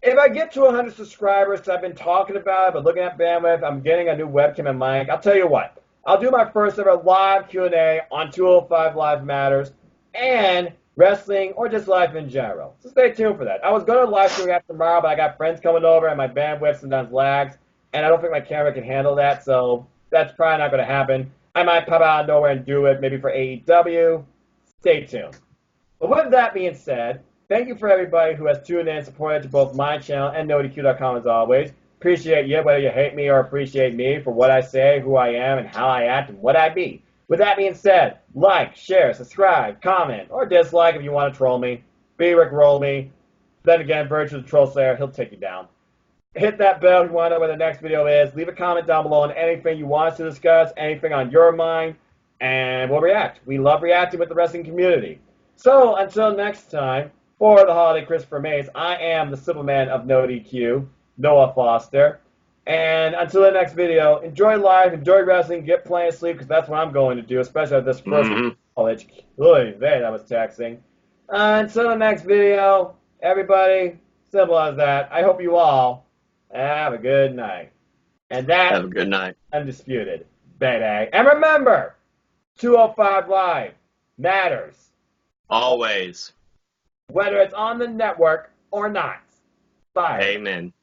If I get to 100 subscribers, because I've been talking about it, but looking at bandwidth, I'm getting a new webcam and mic. I'll tell you what. I'll do my first ever live Q&A on 205 Live Matters and wrestling or just life in general. So stay tuned for that. I was going to live stream after tomorrow, but I got friends coming over and my bandwidth sometimes lags, and I don't think my camera can handle that, so that's probably not going to happen. I might pop out of nowhere and do it, maybe for AEW. Stay tuned. But with that being said, thank you for everybody who has tuned in and supported to both my channel and NoDQ.com as always. Appreciate you, whether you hate me or appreciate me for what I say, who I am, and how I act, and what I be. With that being said, like, share, subscribe, comment, or dislike if you want to troll me. Be Rick Roll me. Then again, Virtual Troll Slayer, he'll take you down. Hit that bell if you want to know where the next video is. Leave a comment down below on anything you want us to discuss, anything on your mind, and we'll react. We love reacting with the wrestling community. So, until next time, for the holiday Christopher Mays, I am the simple man of NoDQ, Noah Foster. And until the next video, enjoy life, enjoy wrestling, get plenty of sleep, because that's what I'm going to do, especially at this first college. Oy vey, that was taxing. Until the next video, everybody, simple as that. I hope you all have a good night. And that Have a good night. Undisputed, baby. And remember, 205 Live matters. Always. Whether it's on the network or not. Bye. Amen.